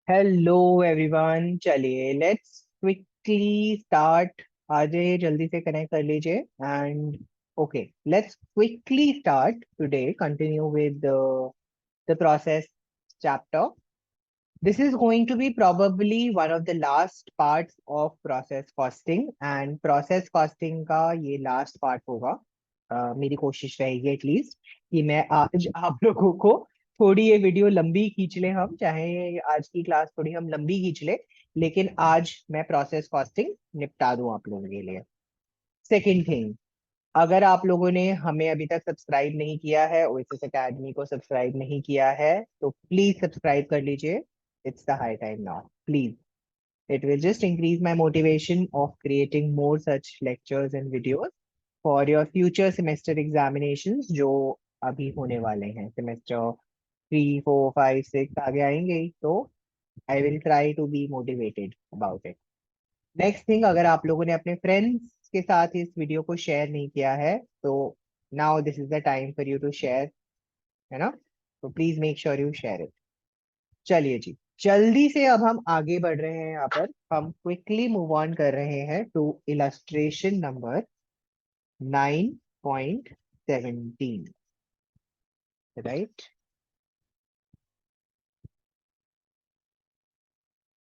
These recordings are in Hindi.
हेलो एवरीवन, चलिए लेट्स क्विकली स्टार्ट। आ जाइए, जल्दी से कनेक्ट कर लीजिए and okay, let's quickly start today, continue with the process chapter. This is going to be probably one of the last parts of process costing, and process costing का ये last part होगा। मेरी कोशिश रहेगी एटलीस्ट कि मैं आज आप लोगों को थोड़ी ये वीडियो लंबी खींच ले, हम चाहे आज की क्लास थोड़ी हम लंबी खींच ले, लेकिन आज मैं प्रोसेस कॉस्टिंग निपटा दूं आप लोगों के लिए। सेकंड थिंग, अगर आप लोगों ने हमें अभी तक सब्सक्राइब नहीं किया है, ओएसिस एकेडमी को सब्सक्राइब नहीं किया है, तो प्लीज सब्सक्राइब कर लीजिए। It's the high time now, please. It will just increase my motivation of creating more such lectures and videos for your future semester examinations जो अभी होने वाले हैं। सेमेस्टर 3, 4, 5, 6 आगे आएंगे ही, तो I will try to be motivated about it. Next thing, अगर आप लोगों ने अपने फ्रेंड्स के साथ इस वीडियो को शेयर नहीं किया है, तो now this is the time for you to share, है ना? तो please make sure you share it. चलिए जी, जल्दी से अब हम आगे बढ़ रहे हैं। यहाँ पर हम क्विकली मूव ऑन कर रहे हैं टू इलस्ट्रेशन नंबर 9.17, राइट?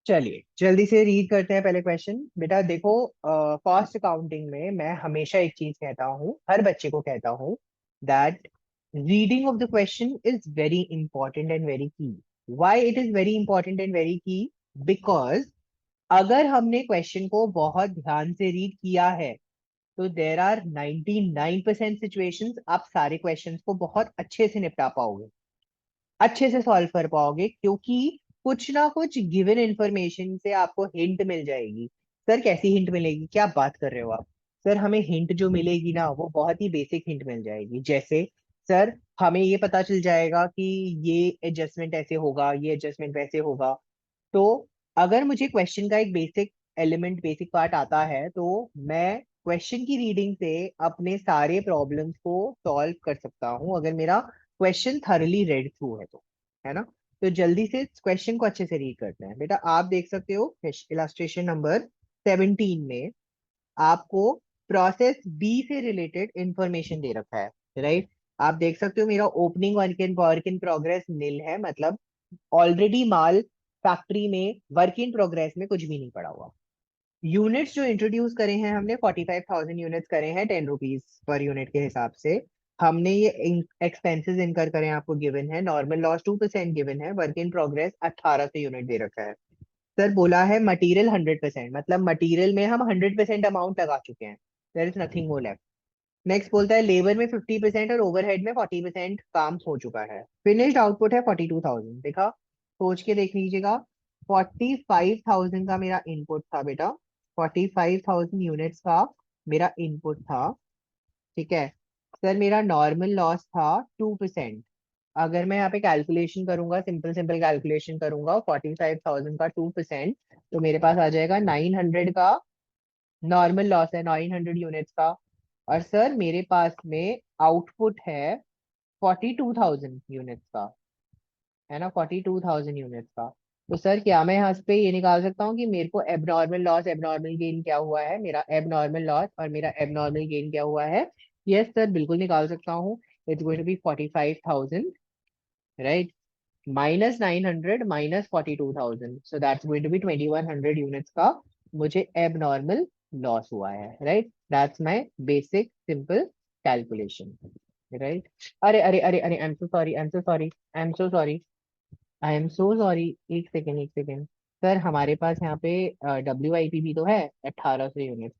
चलिए जल्दी से रीड करते हैं पहले क्वेश्चन। बेटा देखो, कॉस्ट अकाउंटिंग में मैं हमेशा एक चीज कहता हूँ, हर बच्चे को कहता हूँ, that reading of the question is very important and very key. Why it is very important and very key? Because अगर हमने क्वेश्चन को बहुत ध्यान से रीड किया है, तो देर आर 99% सिचुएशंस आप सारे क्वेश्चंस को बहुत अच्छे से निपटा पाओगे, अच्छे से सॉल्व कर पाओगे, क्योंकि कुछ ना कुछ गिवन इंफॉर्मेशन से आपको हिंट मिल जाएगी। सर कैसी हिंट मिलेगी, क्या बात कर रहे हो आप? सर हमें हिंट जो मिलेगी ना, वो बहुत ही बेसिक हिंट मिल जाएगी। जैसे सर हमें ये पता चल जाएगा कि ये एडजस्टमेंट ऐसे होगा, ये एडजस्टमेंट वैसे होगा। तो अगर मुझे क्वेश्चन का एक बेसिक एलिमेंट, बेसिक पार्ट आता है, तो मैं क्वेश्चन की रीडिंग से अपने सारे प्रॉब्लम्स को सॉल्व कर सकता हूँ, अगर मेरा क्वेश्चन थरली रेड थ्रू है तो, है ना? तो जल्दी से क्वेश्चन को अच्छे से रीड करते हैं। बेटा आप देख सकते हो इलास्ट्रेशन नंबर 17 में आपको प्रोसेस बी से रिलेटेड इंफॉर्मेशन दे रखा है, राइट? आप देख सकते हो मेरा ओपनिंग वर्क इन प्रोग्रेस नील है, मतलब ऑलरेडी माल फैक्ट्री में वर्क इन प्रोग्रेस में कुछ भी नहीं पड़ा हुआ। यूनिट्स जो इंट्रोड्यूस करे हैं हमने, 45,000 यूनिट्स करे हैं, 10 रुपीज पर यूनिट के हिसाब से। हमने ये एक्सपेंसेस इनकर करें, आपको गिवन है। नॉर्मल लॉस 2% गिवन है। वर्क इन प्रोग्रेस 1800 यूनिट दे रखा है। सर बोला है मटेरियल 100%, मतलब मटेरियल में हम 100% अमाउंट लगा चुके हैं। There is nothing more left. Next बोलता है लेबर में 50% और ओवरहेड में 40% काम हो चुका है। फिनिश्ड आउटपुट है 42,000। देखा, सोच के देख लीजिएगा। 45,000 का मेरा इनपुट था बेटा, 45,000 यूनिट्स का मेरा इनपुट था, ठीक है? सर मेरा नॉर्मल लॉस था 2%। अगर मैं यहाँ पे कैलकुलेशन करूंगा, सिंपल सिंपल कैलकुलेशन करूंगा, 45,000 का 2%, तो मेरे पास आ जाएगा 900 का नॉर्मल लॉस है, 900 यूनिट्स का। और सर मेरे पास में आउटपुट है 42,000 यूनिट्स का, है ना? 42,000 यूनिट्स का। तो सर क्या मैं यहाँ पे ये निकाल सकता हूँ कि मेरे को एबनॉर्मल लॉस, एबनॉर्मल गेन क्या हुआ है? मेरा एबनॉर्मल लॉस और मेरा एबनॉर्मल गेन क्या हुआ है? यस सर, बिल्कुल निकाल सकता हूँ। It's going to be 45,000, right? Minus 900 minus 42,000, so that's going to be 2100 units का मुझे एबनॉर्मल लॉस हुआ है, right? That's my basic simple calculation, right? अरे अरे अरे अरे, I am so sorry, I am so sorry, I am so sorry, I am so sorry. एक सेकेंड, एक सेकेंड। सर हमारे पास यहाँ पे WIP भी तो है, 1800 unit.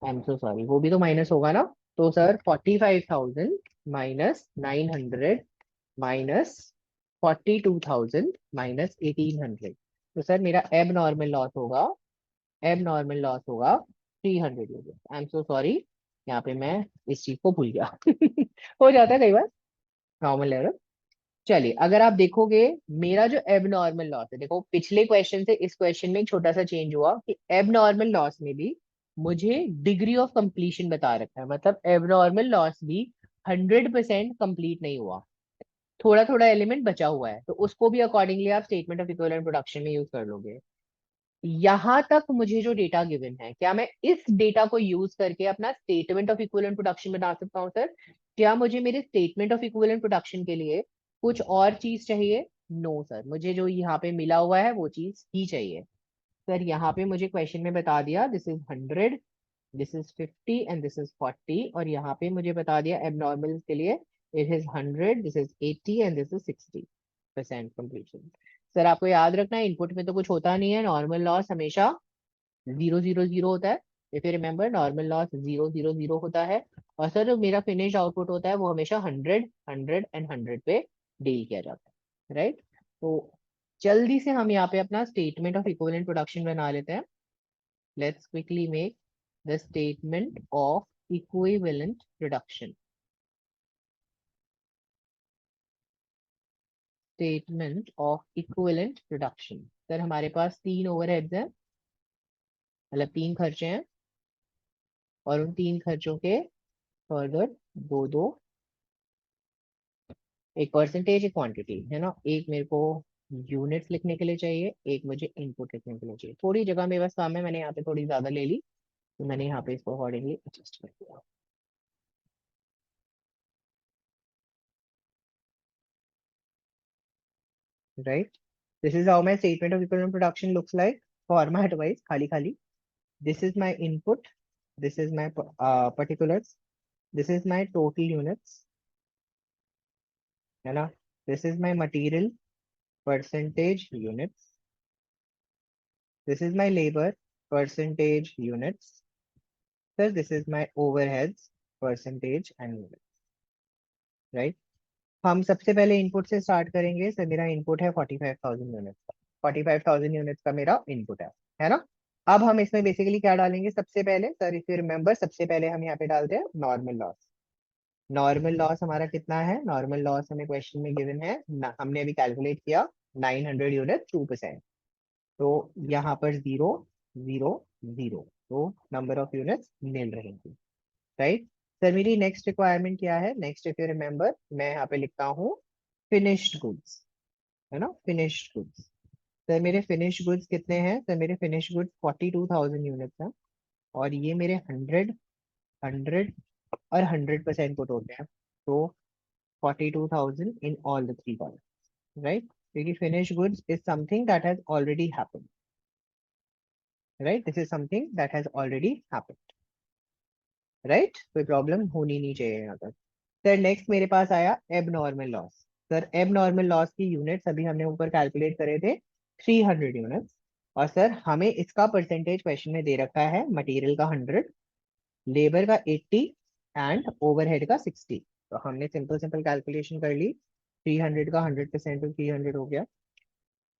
I am so sorry, वो भी तो माइनस होगा ना? तो सर 45,000 माइनस 900 माइनस 42,000 माइनस 1800, तो सर मेरा एब नॉर्मल लॉस होगा, एब नॉर्मल लॉस होगा 300 unit. I am so sorry, यहाँ पे मैं इस चीज को भूल गया। हो जाता है कई बार, नॉर्मल लेवल। चलिए अगर आप देखोगे, मेरा जो एब नॉर्मल लॉस है, देखो पिछले क्वेश्चन से इस क्वेश्चन में एक छोटा सा चेंज हुआ कि एब नॉर्मल लॉस में भी मुझे डिग्री ऑफ कंप्लीशन बता रखा है, मतलब एब नॉर्मल लॉस भी 100% कंप्लीट नहीं हुआ। थोड़ा थोड़ा एलिमेंट बचा हुआ है, तो उसको भी अकॉर्डिंगली आप स्टेटमेंट ऑफ इक्विवेलेंट प्रोडक्शन में यूज कर लोगे। यहां तक मुझे जो डेटा गिवन है, क्या मैं इस डेटा को यूज करके अपना स्टेटमेंट ऑफ इक्विवेलेंट प्रोडक्शन बना सकता हूँ सर? क्या मुझे मेरे स्टेटमेंट ऑफ इक्विवेलेंट प्रोडक्शन के लिए कुछ और चीज चाहिए? नो सर, मुझे जो यहाँ पे मिला हुआ है वो चीज ही चाहिए। सर यहाँ पे मुझे क्वेश्चन में बता दिया this is 100, this is 50 and this is 40, और यहाँ पे मुझे बता दिया एबनॉर्मल के लिए it is 100, this is 80 and this is 60% completion. Sir आपको याद रखना है इनपुट में तो कुछ होता नहीं है, नॉर्मल लॉस हमेशा 0 0 0 होता है। If you remember, normal loss 0 0 0 होता है। और सर जो मेरा फिनिश आउटपुट होता है वो हमेशा 100 100 एंड 100 पे डील किया जाता है, राइट? तो जल्दी से हम यहाँ पे अपना स्टेटमेंट ऑफ इक्विवेलेंट प्रोडक्शन बना लेते हैं। Let's quickly make the statement of equivalent production. Statement of equivalent production. Sir हमारे पास 3 ओवरहेड्स हैं, मतलब 3 खर्चे हैं, और उन 3 खर्चों के फर्दर दो दो, एक परसेंटेज एक क्वांटिटी है ना, एक मेरे को यूनिट्स लिखने के लिए चाहिए, एक मुझे इनपुट लिखने के लिए चाहिए। थोड़ी जगह मेरे पास काम है, मैंने यहाँ पे थोड़ी ज्यादा ले ली, तो मैंने यहाँ पे इसको अकॉर्डिंगली एडजस्ट कर दिया, right? This is how my statement of equivalent production looks like, format wise, खाली खाली। This is my input, this is my particulars, this is my total units, है ना? This is my material percentage units, this is my labour percentage units, sir this is my overheads percentage and unit, right? हम सबसे पहले इनपुट से स्टार्ट करेंगे। सर मेरा इनपुट है 45,000 यूनिट्स का, 45,000 यूनिट्स का मेरा इनपुट है ना? अब हम इसमें बेसिकली क्या डालेंगे सबसे पहले? सर इफ यू रिमेंबर, सबसे पहले हम यहाँ पे डालते हैं नॉर्मल लॉस। नॉर्मल लॉस हमारा कितना है? नॉर्मल लॉस हमें क्वेश्चन में गिवन है हमने अभी कैलकुलेट किया 900 यूनिट 2%। तो यहाँ पर 0 0 0, तो नंबर ऑफ यूनिट्स निल रहेंगे, राइट? सर मेरी नेक्स्ट रिक्वायरमेंट क्या है? नेक्स्ट इफ यू रिमेंबर, मैं यहाँ पे लिखता हूँ फिनिश्ड गुड्स, है ना? Finished goods. सर मेरे फिनिश गुड्स कितने हैं? सर मेरे फिनिश गुड्स 42,000 यूनिट्स हैं, और ये मेरे 100 और 100% पुट होते हैं, तो 42,000 in all the 3 columns, right? क्योंकि finish goods is something that has already happened, right? This is something that has already happened, right? कोई प्रॉब्लम होनी नहीं चाहिए यहाँ तक। सर नेक्स्ट मेरे पास आया abnormal loss. Sir abnormal loss की यूनिट्स अभी हमने ऊपर कैलकुलेट करे थे 300 यूनिट्स, और सर हमें इसका परसेंटेज क्वेश्चन में दे रखा है मटेरियल का 100, लेबर का 80 एंड ओवरहेड का 60। तो हमने सिंपल सिंपल कैलकुलेशन कर ली, 300 का 100% तो 300 हो गया,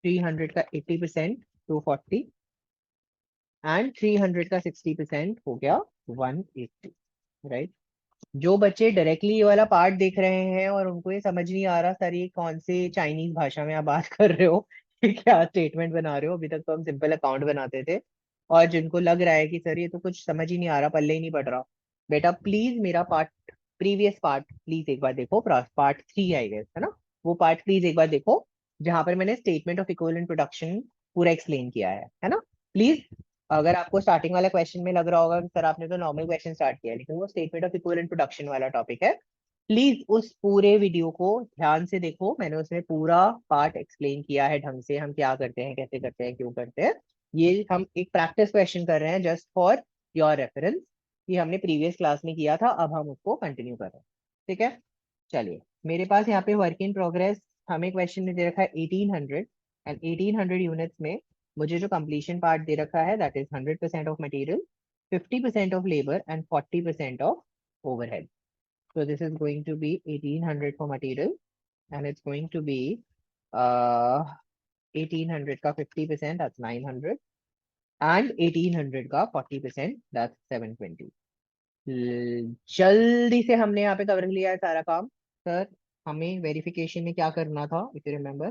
300 का 80% 240, एंड 300 का 60% हो गया 180, राइट? जो बच्चे डायरेक्टली ये वाला पार्ट देख रहे हैं और उनको ये समझ नहीं आ रहा सर ये कौन से चाइनीज भाषा में आप बात कर रहे हो, ये क्या स्टेटमेंट बना रहे हो, अभी तक तो हम सिंपल अकाउंट बनाते थे, और जिनको लग रहा है कि सर ये तो कुछ समझ ही नहीं आ रहा, पल्ले ही नहीं पड़ रहा, बेटा प्लीज मेरा पार्ट, प्रीवियस पार्ट प्लीज एक बार देखो, पार्ट 3 आई गेस, है ना? वो पार्ट प्लीज एक बार देखो, जहां पर मैंने स्टेटमेंट ऑफ इक्विवेलेंट प्रोडक्शन पूरा एक्सप्लेन किया है ना? प्लीज, अगर आपको स्टार्टिंग वाला क्वेश्चन में लग रहा होगा कि सर आपने तो नॉर्मल क्वेश्चन स्टार्ट किया है, लेकिन वो स्टेटमेंट ऑफ इक्विवेलेंट प्रोडक्शन वाला टॉपिक है, प्लीज उस पूरे वीडियो को ध्यान से देखो, मैंने उसमें पूरा पार्ट एक्सप्लेन किया है ढंग से, हम क्या करते हैं, कैसे करते हैं, क्यों करते हैं। ये हम एक प्रैक्टिस क्वेश्चन कर रहे हैं जस्ट फॉर योर रेफरेंस, कि हमने प्रीवियस क्लास में किया था, अब हम उसको कंटिन्यू कर रहे हैं, ठीक है? चलिए, मेरे पास यहाँ पे वर्क इन प्रोग्रेस हमें क्वेश्चन में दे रखा है 1800, एंड 1800 यूनिट्स में मुझे जो कंप्लीशन पार्ट दे रखा है that is 100% of material, 50% of labour and 40% of overhead. So this is going to be 1800 for material, and it's going to be uh 1800 का 50% that's 900, and 1800 का 40% that's 720। जल्दी से हमने यहाँ पे कवर लिया है सारा काम। सर हमें वेरिफिकेशन में क्या करना था इफ यू रिमेम्बर?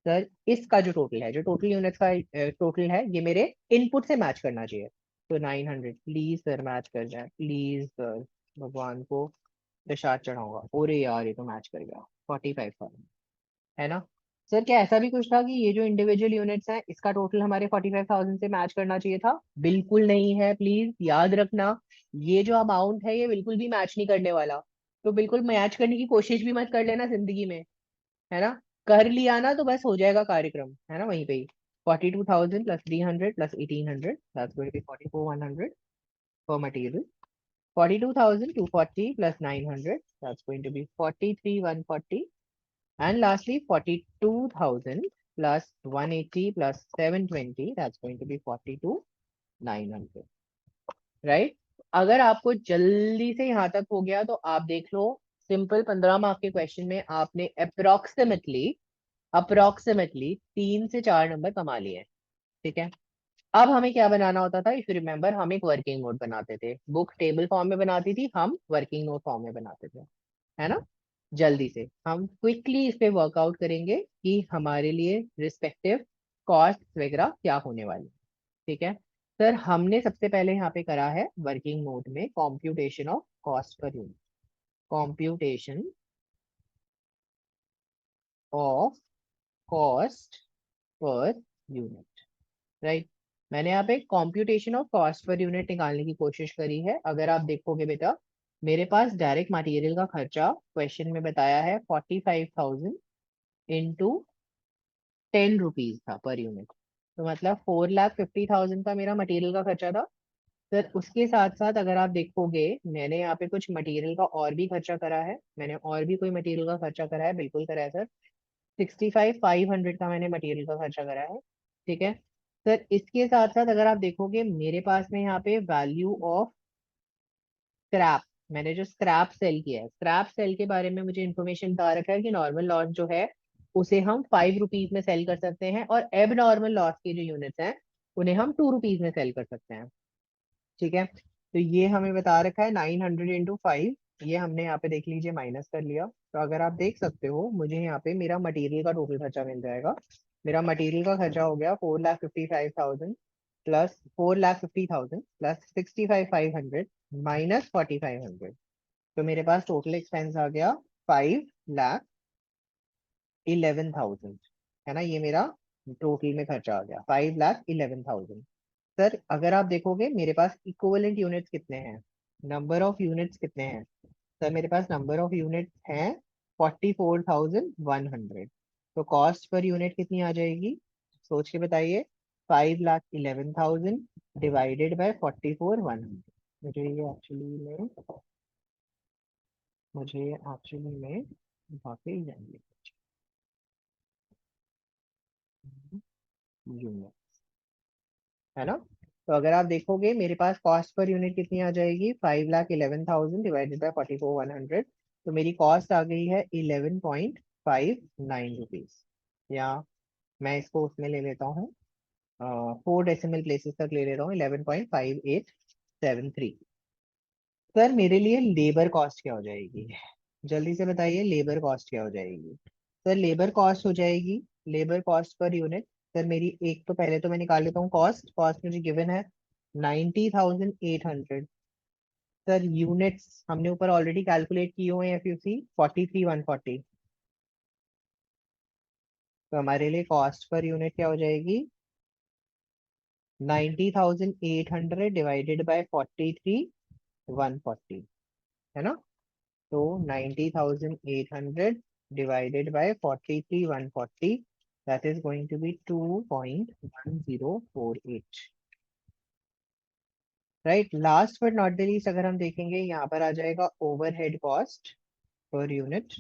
सर इसका जो टोटल है, जो टोटल यूनिट्स का टोटल है, ये मेरे इनपुट से मैच करना चाहिए। तो 900 प्लीज सर मैच कर जाए, प्लीज सर, भगवान को प्रसाद चढ़ाऊंगा, अरे यार ये तो मैच कर गया, 45,000, है ना। सर क्या ऐसा भी कुछ था कि ये जो इंडिविजुअल यूनिट्स हैं इसका टोटल हमारे 45,000 से मैच करना चाहिए था? बिल्कुल नहीं है, प्लीज याद रखना। ये जो अमाउंट है ये बिल्कुल भी मैच नहीं करने वाला। तो बिल्कुल मैच करने की कोशिश भी मत कर लेना जिंदगी में, है ना। कर लिया ना तो बस हो जाएगा कार्यक्रम, है ना, वहीं पे ही। 42,000 plus 300 plus 1800, that's going to be 44,100 for material. 42,240 plus 900, that's going to be 43,140. And lastly, 42,000 plus 180 plus 720, that's going to be 42,900. Right. अगर आपको जल्दी से यहाँ तक हो गया तो आप देख लो, सिंपल 15 मार्क के क्वेश्चन में आपने अप्रोक्सीमेटली अप्रोक्सीमेटली 3 से 4 नंबर कमा लिए हैं। ठीक है। अब हमें क्या बनाना होता था, इफ यू रिमेम्बर, हम एक वर्किंग नोट बनाते थे। बुक टेबल फॉर्म में बनाती थी, हम वर्किंग नोट फॉर्म में बनाते थे, है ना। जल्दी से हम क्विकली इस पे वर्कआउट करेंगे कि हमारे लिए रिस्पेक्टिव कॉस्ट वगैरह क्या होने वाली है। ठीक है। सर हमने सबसे पहले यहाँ पे करा है वर्किंग नोट में computation of cost per unit, computation of cost per unit, right. मैंने यहाँ पे computation of cost per unit निकालने की कोशिश करी है। अगर आप देखोगे बेटा, मेरे पास डायरेक्ट मटेरियल का खर्चा क्वेश्चन में बताया है 45,000 इंटू 10 रुपीज था पर यूनिट। तो मतलब 4,50,000 का मेरा मटेरियल का खर्चा था। सर उसके साथ साथ अगर आप देखोगे, मैंने यहाँ पे कुछ मटेरियल का और भी खर्चा करा है, मैंने और भी कोई मटेरियल का खर्चा करा है, बिल्कुल करा है सर। 65,500 का मैंने मटेरियल का खर्चा करा है। ठीक है। सर इसके साथ साथ अगर आप देखोगे मेरे पास में यहाँ पे वैल्यू ऑफ स्क्रैप, मैंने जो स्क्रैप सेल किया है, स्क्रैप सेल के बारे में मुझे इन्फॉर्मेशन बता रखा है कि नॉर्मल लॉस जो है उसे हम 5 रुपीज में सेल कर सकते हैं, और एब नॉर्मल लॉस की जो यूनिट्स हैं उन्हें हम 2 रुपीज में सेल कर सकते हैं। ठीक है। तो ये हमें बता रखा है 900 इंटू 5, ये हमने यहाँ पे देख लीजिए माइनस कर लिया। तो अगर आप देख सकते हो मुझे यहाँ पे मेरा मटेरियल का टोटल खर्चा मिल जाएगा। मेरा मटेरियल का खर्चा हो गया 4,55,000 प्लस 4,50,000 प्लस 65,500 माइनस 4,500। तो मेरे पास टोटल एक्सपेंस आ गया 5,11,000, है ना। ये मेरा टोटल में खर्चा आ गया 5,11,000। सर अगर आप देखोगे मेरे पास इक्विवेलेंट यूनिट्स कितने हैं, नंबर ऑफ यूनिट्स कितने हैं। सर मेरे पास नंबर ऑफ यूनिट्स हैं 44,100। तो कॉस्ट पर यूनिट कितनी आ जाएगी, सोच के बताइए। 5,11,000 डिवाइडेड बाय 44,100। मुझे एक्चुअली में वाकई जाएंगे यूनिट, है ना। तो अगर आप देखोगे मेरे पास कॉस्ट पर यूनिट कितनी आ जाएगी, 5,11,000 डिवाइडेड बाय 44,100। तो मेरी कॉस्ट आ गई है 11.59 रुपीज, या मैं इसको उसमें ले लेता हूँ, 4 डेसिमल प्लेसेस तक ले लेता हूँ, 11.5873। सर मेरे लिए लेबर कॉस्ट क्या हो जाएगी, जल्दी से बताइए लेबर कॉस्ट क्या हो जाएगी। सर लेबर कॉस्ट हो जाएगी, labour cost per unit. Sir मेरी एक तो पहले तो मैं निकाल लेता हूँ कॉस्ट, कॉस्ट मुझे गिवन है 90,800। सर यूनिट्स हमने ऊपर ऑलरेडी कैलकुलेट किए हुए हैं, एफ यू सी 43,140। तो हमारे लिए कॉस्ट पर यूनिट क्या हो जाएगी, 90,800 डिवाइडेड बाय 43,140, है ना। तो 90,800 divided by 43,140, that is going to be 2.1048, right. Last but not the least अगर हम देखेंगे यहाँ पर आ जाएगा ओवरहेड कॉस्ट पर यूनिट।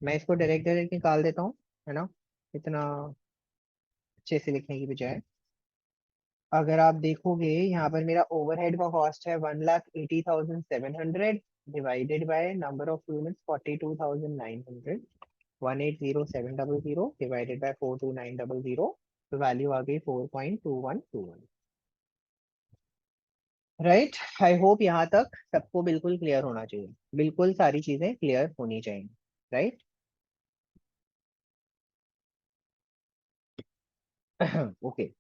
मैं इसको डायरेक्ट डायरेक्ट निकाल देता हूँ, है ना, इतना अच्छे से लिखने की बजाय। अगर आप देखोगे यहाँ पर मेरा ओवरहेड का कॉस्ट है 1,80,700 divided by number of units 42,900, 1,80,700 divided by 42900। तो वैल्यू आ गई 4.2121, राइट। आई होप यहाँ तक सबको बिल्कुल क्लियर होना चाहिए, बिल्कुल सारी चीजें क्लियर होनी चाहिए, राइट। ओके।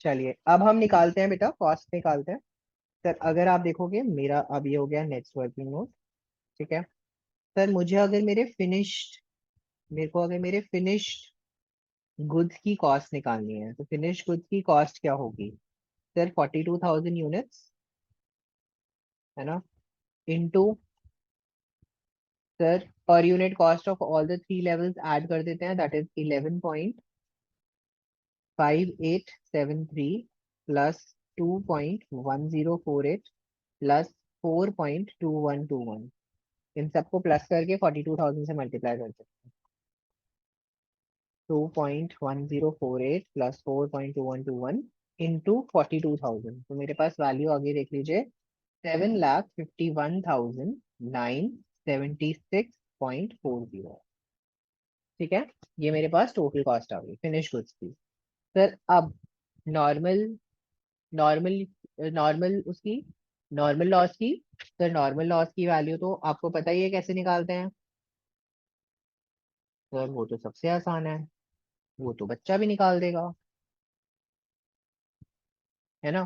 चलिए अब हम निकालते हैं बेटा, कॉस्ट निकालते हैं। सर अगर आप देखोगे मेरा अब ये हो गया नेक्स्ट वर्किंग नोट। ठीक है। सर मुझे अगर मेरे फिनिश्ड मेरे को अगर मेरे फिनिश्ड गुड्स की कॉस्ट निकालनी है तो फिनिश्ड गुड्स की कॉस्ट क्या होगी सर 42,000 यूनिट्स है ना into sir per unit cost of all the three levels add कर देते हैं दैट इज 11.5873 प्लस 2.1048 प्लस 4.2121 इन सबको प्लस करके 42,000 से मल्टीप्लाई करते हैं 2.1048 प्लस 4.2121 इंटू 42,000 तो मेरे पास वैल्यू आगे देख लीजिए 7,51,976.40 ठीक है ये मेरे पास टोटल कॉस्ट आ गई फिनिश गुड्स की सर अब नॉर्मल नॉर्मल नॉर्मल उसकी नॉर्मल लॉस की सर नॉर्मल लॉस की वैल्यू तो आपको पता ही है कैसे निकालते हैं सर वो तो सबसे आसान है वो तो बच्चा भी निकाल देगा है ना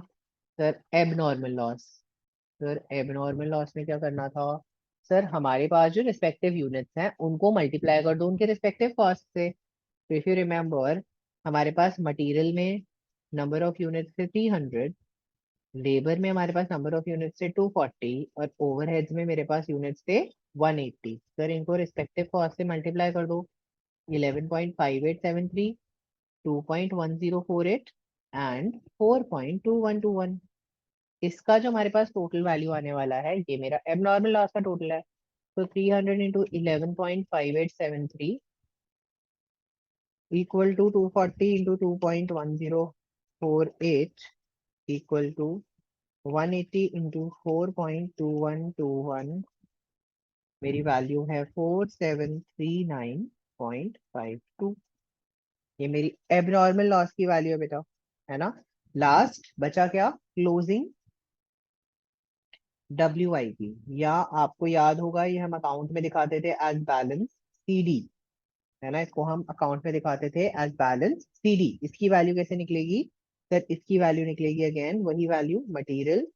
sir abnormal loss sir abnormal loss में क्या करना था सर हमारे पास जो रिस्पेक्टिव यूनिट्स हैं उनको मल्टीप्लाई कर दो उनके रिस्पेक्टिव कॉस्ट से तो इफ यू रिमेम्बर हमारे पास मटेरियल में नंबर ऑफ यूनिट्स से 300 लेबर में हमारे पास नंबर ऑफ यूनिट्स से 240 और ओवरहेड्स में मेरे पास यूनिट्स थे 180 सर इनको रिस्पेक्टिव कॉस्ट से मल्टीप्लाई कर दो 11.5873 2.1048 एंड 4.2121 इसका जो हमारे पास टोटल वैल्यू आने वाला है ये मेरा एबनॉर्मल लॉस का टोटल है तो 300 into 11.5873 equal to 240 into 2.1048 equal to 180 into 4.2121 मेरी वैल्यू है 4739.52 ये मेरी एबनॉर्मल लॉस की वैल्यू है बेटा है ना लास्ट बचा क्या क्लोजिंग WI की या आपको याद होगा ये हम अकाउंट में दिखाते थे एज बैलेंस CD है ना इसको हम अकाउंट में दिखाते थे एज बैलेंस CD इसकी वैल्यू कैसे निकलेगी सर इसकी वैल्यू निकलेगी अगेन वही value material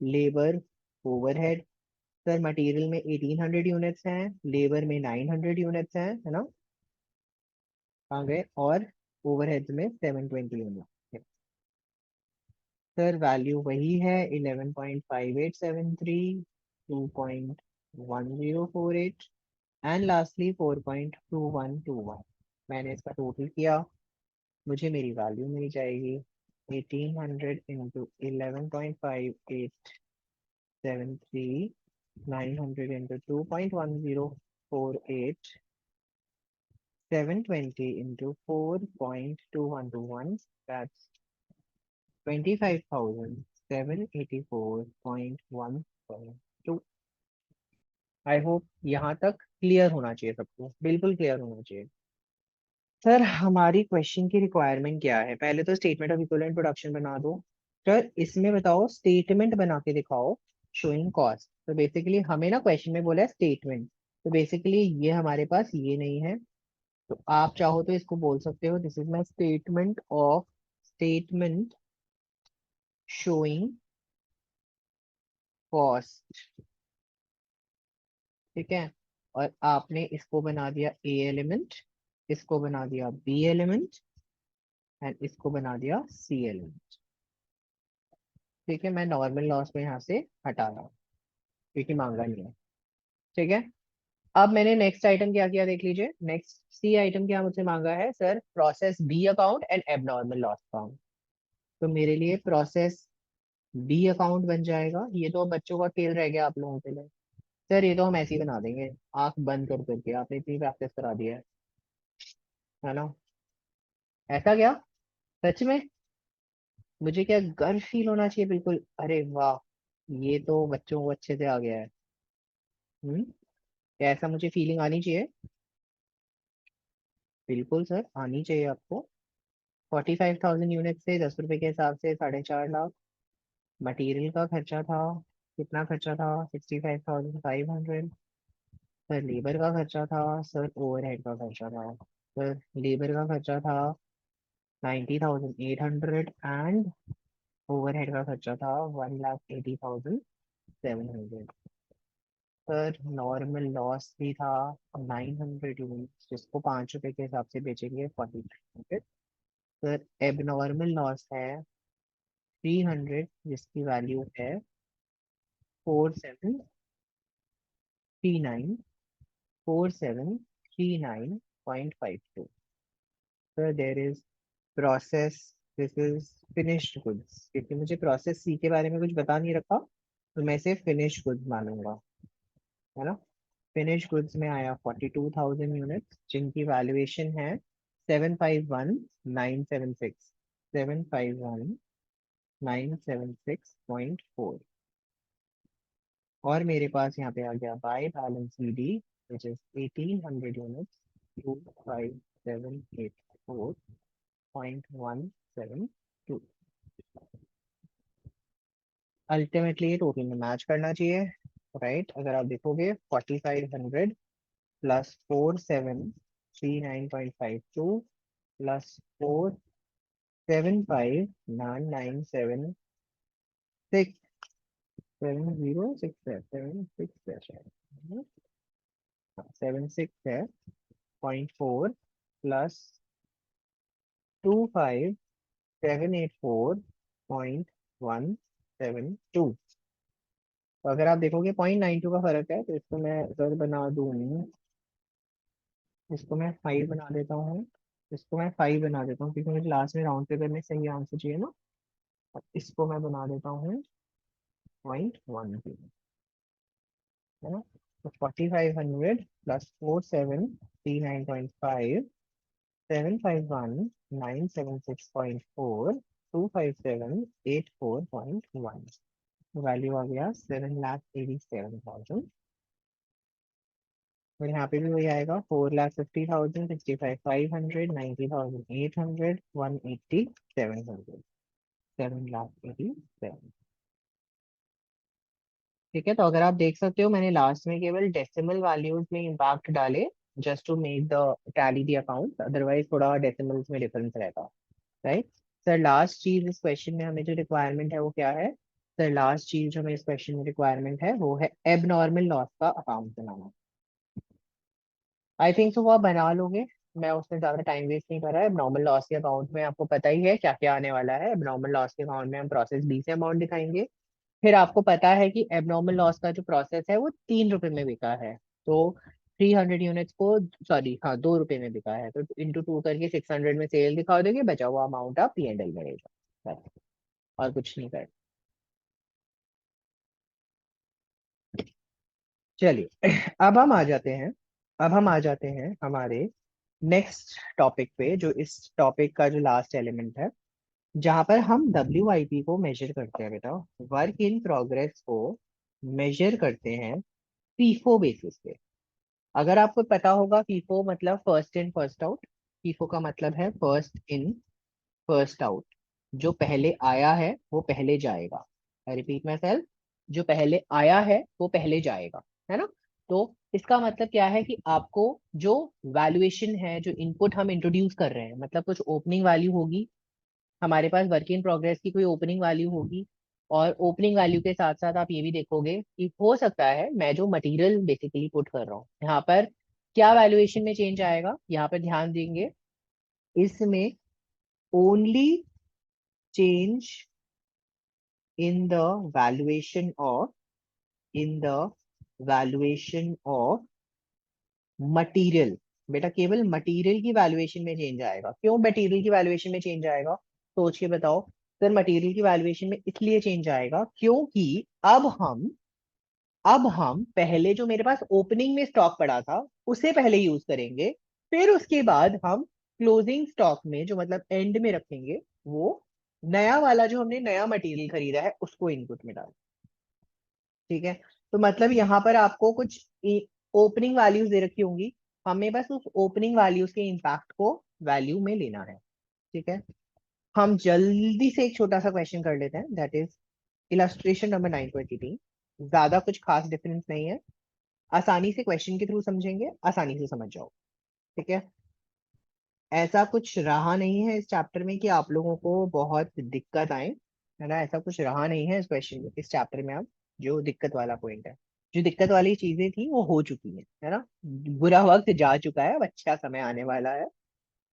labour overhead sir material में 1800 यूनिट्स हैं लेबर में 900 यूनिट्स हैं है ना आ गए और ओवरहेड्स में 720 यूनिट्स सर वैल्यू वही है 11.5873 2.1048 एंड लास्टली 4.2121 मैंने इसका टोटल किया मुझे मेरी वैल्यू मिल जाएगी 1800 into 11.5873 900 into 2.1048 720 into 4.2121 that's 25,784.1. I hope यहाँ तक क्लियर होना चाहिए सबको बिल्कुल क्लियर होना चाहिए सर हमारी क्वेश्चन की रिक्वायरमेंट क्या है पहले तो स्टेटमेंट ऑफ इक्विवेलेंट प्रोडक्शन बना दो सर इसमें बताओ स्टेटमेंट बना के दिखाओ शोइंग कॉस्ट तो बेसिकली हमें ना क्वेश्चन में बोला है स्टेटमेंट तो बेसिकली ये हमारे पास ये नहीं है तो आप चाहो तो इसको बोल सकते हो this is my statement showing cost ठीक है और आपने इसको बना दिया ए एलिमेंट इसको बना दिया बी एलिमेंट एंड इसको बना दिया सी एलिमेंट ठीक है मैं नॉर्मल लॉस को यहाँ से हटा रहा हूँ क्योंकि मांगा नहीं है ठीक है अब मैंने नेक्स्ट आइटम क्या किया देख लीजिए नेक्स्ट सी आइटम क्या मुझसे मांगा है sir process B account and abnormal loss account तो मेरे लिए प्रोसेस बी अकाउंट बन जाएगा ये तो बच्चों का खेल रह गया आप लोगों के लिए सर ये तो हम ऐसे ही बना देंगे आंख बंद कर करके आपने इतनी प्रैक्टिस करा दिया है ना ऐसा क्या सच में मुझे क्या गर्व फील होना चाहिए बिल्कुल अरे वाह ये तो बच्चों को अच्छे से आ गया है क्या ऐसा मुझे फीलिंग आनी चाहिए बिल्कुल सर आनी चाहिए आपको 45,000 यूनिट से 10 रुपए के हिसाब से 4.5 लाख मटेरियल का खर्चा था कितना खर्चा था 65,500 सर लेबर का खर्चा था सर ओवरहेड का खर्चा था सर लेबर का खर्चा था 90,800 एंड ओवरहेड का खर्चा था 1,80,700 सर नॉर्मल लॉस भी था 900 यूनिट्स, जिसको 5 रुपए के हिसाब से बेचेंगे 40। सर एब नॉर्मल लॉस है 300, जिसकी वैल्यू है 4739, 4739.52। Sir there is process, this is finished goods, क्योंकि मुझे प्रोसेस सी के बारे में कुछ बता नहीं रखा, तो मैं इसे फिनिश गुड्स मानूंगा, है ना। फिनिश गुड्स में आया 42,000 यूनिट्स, जिनकी वैल्यूएशन है 751976, 751976.4। और मेरे पास यहाँ पे आ गया by balance ED, which is 1800 units, 25784.172। Ultimately ये टोटल में मैच करना चाहिए, राइट। अगर आप देखोगे 4500 प्लस 4739.52 प्लस 475996, 706 है, 76 है शायद, 76 है, 0.4 प्लस 25784.172। तो अगर आप देखोगे 0.92 का फर्क है, तो इसको मैं सर बना दूं, इसको मैं 5 बना देता हूँ, इसको मैं 5 बना देता हूँ, क्योंकि मुझे लास्ट में राउंड फिगर में सही आंसर चाहिए ना। और इसको मैं बना देता हूँ 0.1, है ना। तो 4500 प्लस 4739.5, 751976.4, 25784.1, वैल्यू आ गया 7,87,000। और यहाँ पे भी वही आएगा, 4,50,000, 65,500, 90,800, 18700, 7,87,000। ठीक है, तो अगर आप देख सकते हो, मैंने लास्ट में केवल डेसिमल वैल्यूज में इम्पैक्ट डाले, just to make the tally the account, otherwise थोड़ा डेसिमल्स में डिफरेंस रहता, राइट। सर लास्ट चीज इस क्वेश्चन में हमें जो रिक्वायरमेंट है वो क्या है? सर लास्ट चीज जो हमें इस क्वेश्चन में रिक्वायरमेंट है वो है एबनॉर्मल लॉस का account banana. I think so वो आप बना लोगे, मैं उसमें ज्यादा टाइम वेस्ट नहीं कर रहा है। एबनॉर्मल लॉस के अकाउंट में आपको पता ही है क्या क्या आने वाला है। एबनॉर्मल लॉस के अकाउंट में हम प्रोसेस बी से अमाउंट दिखाएंगे। फिर आपको पता है कि एबनॉर्मल लॉस का जो प्रोसेस है वो 3 रुपए में बिका है, तो 300 यूनिट्स को, सॉरी हाँ 2 रुपए में बिका है, तो इंटू 2 करके 600 में सेल दिखा दोगे, बचा हुआ अमाउंट आप P&L में ले जाओ, बस। और कुछ नहीं कर। चलिए अब हम आ जाते हैं, अब हम आ जाते हैं हमारे नेक्स्ट टॉपिक पे, जो इस टॉपिक का जो लास्ट एलिमेंट है, जहां पर हम WIP को मेजर करते हैं बेटा। वर्क इन प्रोग्रेस को मेजर करते हैं फीफो बेसिस पे। अगर आपको पता होगा, फीफो मतलब first in first out, FIFO का मतलब है फर्स्ट इन फर्स्ट आउट। जो पहले आया है वो पहले जाएगा। आई रिपीट माई सेल्फ, जो पहले आया है वो पहले जाएगा, है ना। तो इसका मतलब क्या है कि आपको जो वैल्यूएशन है, जो इनपुट हम इंट्रोड्यूस कर रहे हैं, मतलब कुछ ओपनिंग वैल्यू होगी हमारे पास, वर्क इन प्रोग्रेस की कोई ओपनिंग वैल्यू होगी। और ओपनिंग वैल्यू के साथ साथ आप ये भी देखोगे कि हो सकता है मैं जो मटेरियल बेसिकली पुट कर रहा हूँ यहाँ पर क्या वैल्यूएशन में चेंज आएगा, यहाँ पर ध्यान देंगे। इसमें only change in the valuation of, in the valuation of material. बेटा केवल मटेरियल की वैल्यूएशन में चेंज आएगा। क्यों मटेरियल की वैल्यूएशन में चेंज आएगा, सोच के बताओ। सर मटेरियल की वैल्यूएशन में इसलिए चेंज आएगा क्योंकि अब हम पहले जो मेरे पास ओपनिंग में स्टॉक पड़ा था उसे पहले यूज करेंगे, फिर उसके बाद हम क्लोजिंग स्टॉक में, जो मतलब एंड में रखेंगे, वो नया वाला जो हमने नया मटेरियल खरीदा है उसको इनपुट में डाल। ठीक है, तो मतलब यहाँ पर आपको कुछ ओपनिंग वैल्यूज दे रखी होंगी, हमें बस उस ओपनिंग वैल्यूज के इम्पैक्ट को वैल्यू में लेना है। ठीक है, हम जल्दी से एक छोटा सा क्वेश्चन कर लेते हैं, दैट इज इलस्ट्रेशन नंबर 923। ज्यादा कुछ खास डिफरेंस नहीं है, आसानी से क्वेश्चन के थ्रू समझेंगे, आसानी से समझ जाओ। ठीक है, ऐसा कुछ रहा नहीं है इस चैप्टर में कि आप लोगों को बहुत दिक्कत आए, है ना। ऐसा कुछ रहा नहीं है इस क्वेश्चन, इस चैप्टर में अब जो दिक्कत वाला पॉइंट है। जो दिक्कत वाली चीजें थी वो हो चुकी है ना। बुरा वक्त जा चुका है, अब अच्छा समय आने वाला है,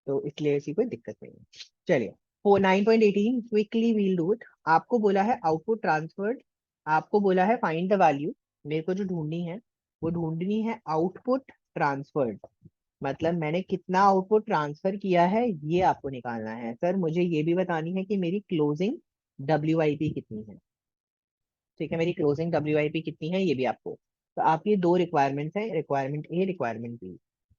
तो इसलिए ऐसी कोई दिक्कत नहीं है। चलिए, 9.18 क्विकली वील डू इट। आपको बोला है आउटपुट ट्रांसफर्ड, आपको बोला है फाइंड द वैल्यू। मेरे को जो ढूंढनी है वो ढूंढनी है आउटपुट ट्रांसफर्ड, मतलब मैंने कितना आउटपुट ट्रांसफर किया है ये आपको निकालना है। सर मुझे ये भी बतानी है कि मेरी क्लोजिंग WIP कितनी है। ठीक है, मेरी क्लोजिंग WIP कितनी है ये भी आपको। तो आपकी दो रिक्वायरमेंट्स हैं, रिक्वायरमेंट ए, रिक्वायरमेंट बी।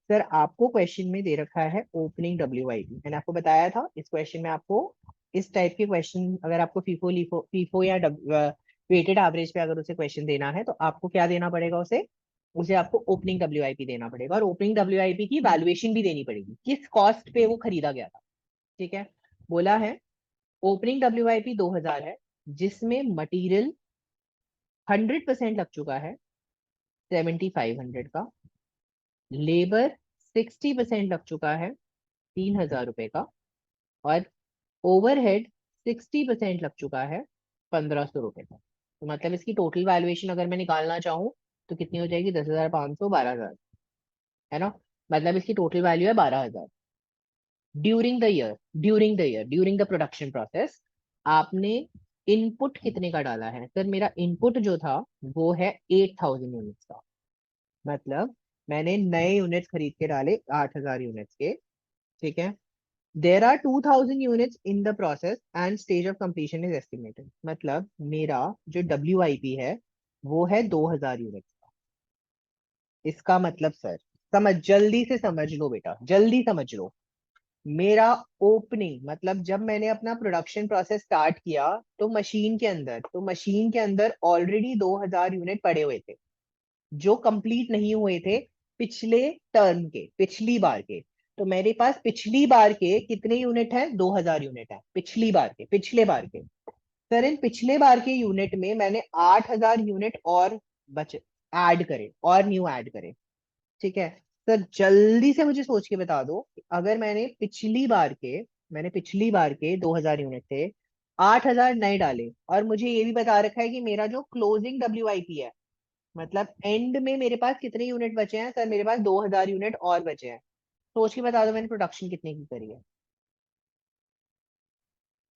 सर आपको क्वेश्चन में दे रखा है ओपनिंग WIP। मैंने आपको बताया था इस क्वेश्चन में आपको इस टाइप के क्वेश्चन, अगर आपको फीफो लीफो फीफो या वेटेड एवरेज पे अगर उसे क्वेश्चन देना है तो आपको क्या देना पड़ेगा उसे, उसे आपको ओपनिंग WIP देना पड़ेगा, और ओपनिंग WIP की वैल्यूएशन भी देनी पड़ेगी, किस कॉस्ट पे वो खरीदा गया था। ठीक है, बोला है ओपनिंग WIP 2000 है, जिसमें मटेरियल 100% लग चुका है 7500 का, लेबर 60% लग चुका है 3000 रुपए का, और ओवरहेड 60% लग चुका है 1500 रुपए का। तो मतलब इसकी टोटल वैल्यूएशन अगर मैं निकालना चाहूँ तो कितनी हो जाएगी, 10,500, 12,000, है ना। मतलब इसकी टोटल वैल्यू है 12,000। ड्यूरिंग द प्रोडक्शन प्रोसेस आपने इनपुट कितने का डाला है। सर मेरा इनपुट जो था वो है 8,000 यूनिट्स का, मतलब मैंने नए यूनिट्स खरीद के डाले 8,000 यूनिट्स के। ठीक है, there are 2,000 units in the process and stage of completion is estimated, मतलब मेरा जो WIP है वो है 2,000 यूनिट्स का। इसका मतलब सर, समझ, जल्दी से समझ लो बेटा, जल्दी समझ लो। मेरा ओपनिंग मतलब जब मैंने अपना प्रोडक्शन प्रोसेस स्टार्ट किया तो मशीन के अंदर ऑलरेडी 2,000 यूनिट पड़े हुए थे, जो कंप्लीट नहीं हुए थे पिछले टर्म के, पिछली बार के। तो मेरे पास पिछली बार के कितने यूनिट है, 2,000 यूनिट है पिछली बार के, पिछले बार के। सर इन पिछले बार के यूनिट में मैंने 8,000 यूनिट और बच ऐड करे, और न्यू ऐड करे। ठीक है, सर जल्दी से मुझे सोच के बता दो कि अगर मैंने पिछली बार के 2,000 यूनिट थे, 8,000 नए डाले, और मुझे ये भी बता रखा है कि मेरा जो क्लोजिंग WIP है, मतलब एंड में मेरे पास कितने यूनिट बचे हैं। सर मेरे पास 2,000 यूनिट और बचे हैं। सोच के बता दो मैंने प्रोडक्शन कितने की करी है।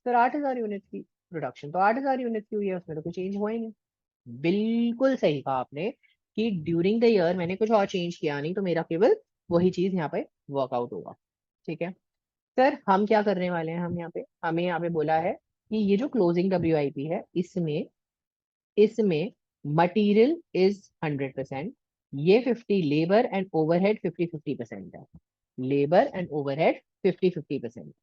सर 8,000 यूनिट की प्रोडक्शन, तो 8,000 यूनिट की हुई है, उसमें तो कुछ चेंज हुआ ही नहीं। बिल्कुल सही कहा आपने कि ड्यूरिंग द ईयर मैंने कुछ और चेंज किया नहीं, तो मेरा केवल वही चीज यहाँ पे वर्कआउट होगा। ठीक है, सर हम क्या करने वाले हैं, हमें यहाँ पे बोला है कि ये जो क्लोजिंग WIP है इसमें इसमें मटेरियल इज 100%, ये 50, लेबर एंड ओवरहेड 50-50% है, लेबर एंड ओवरहेड 50-50%।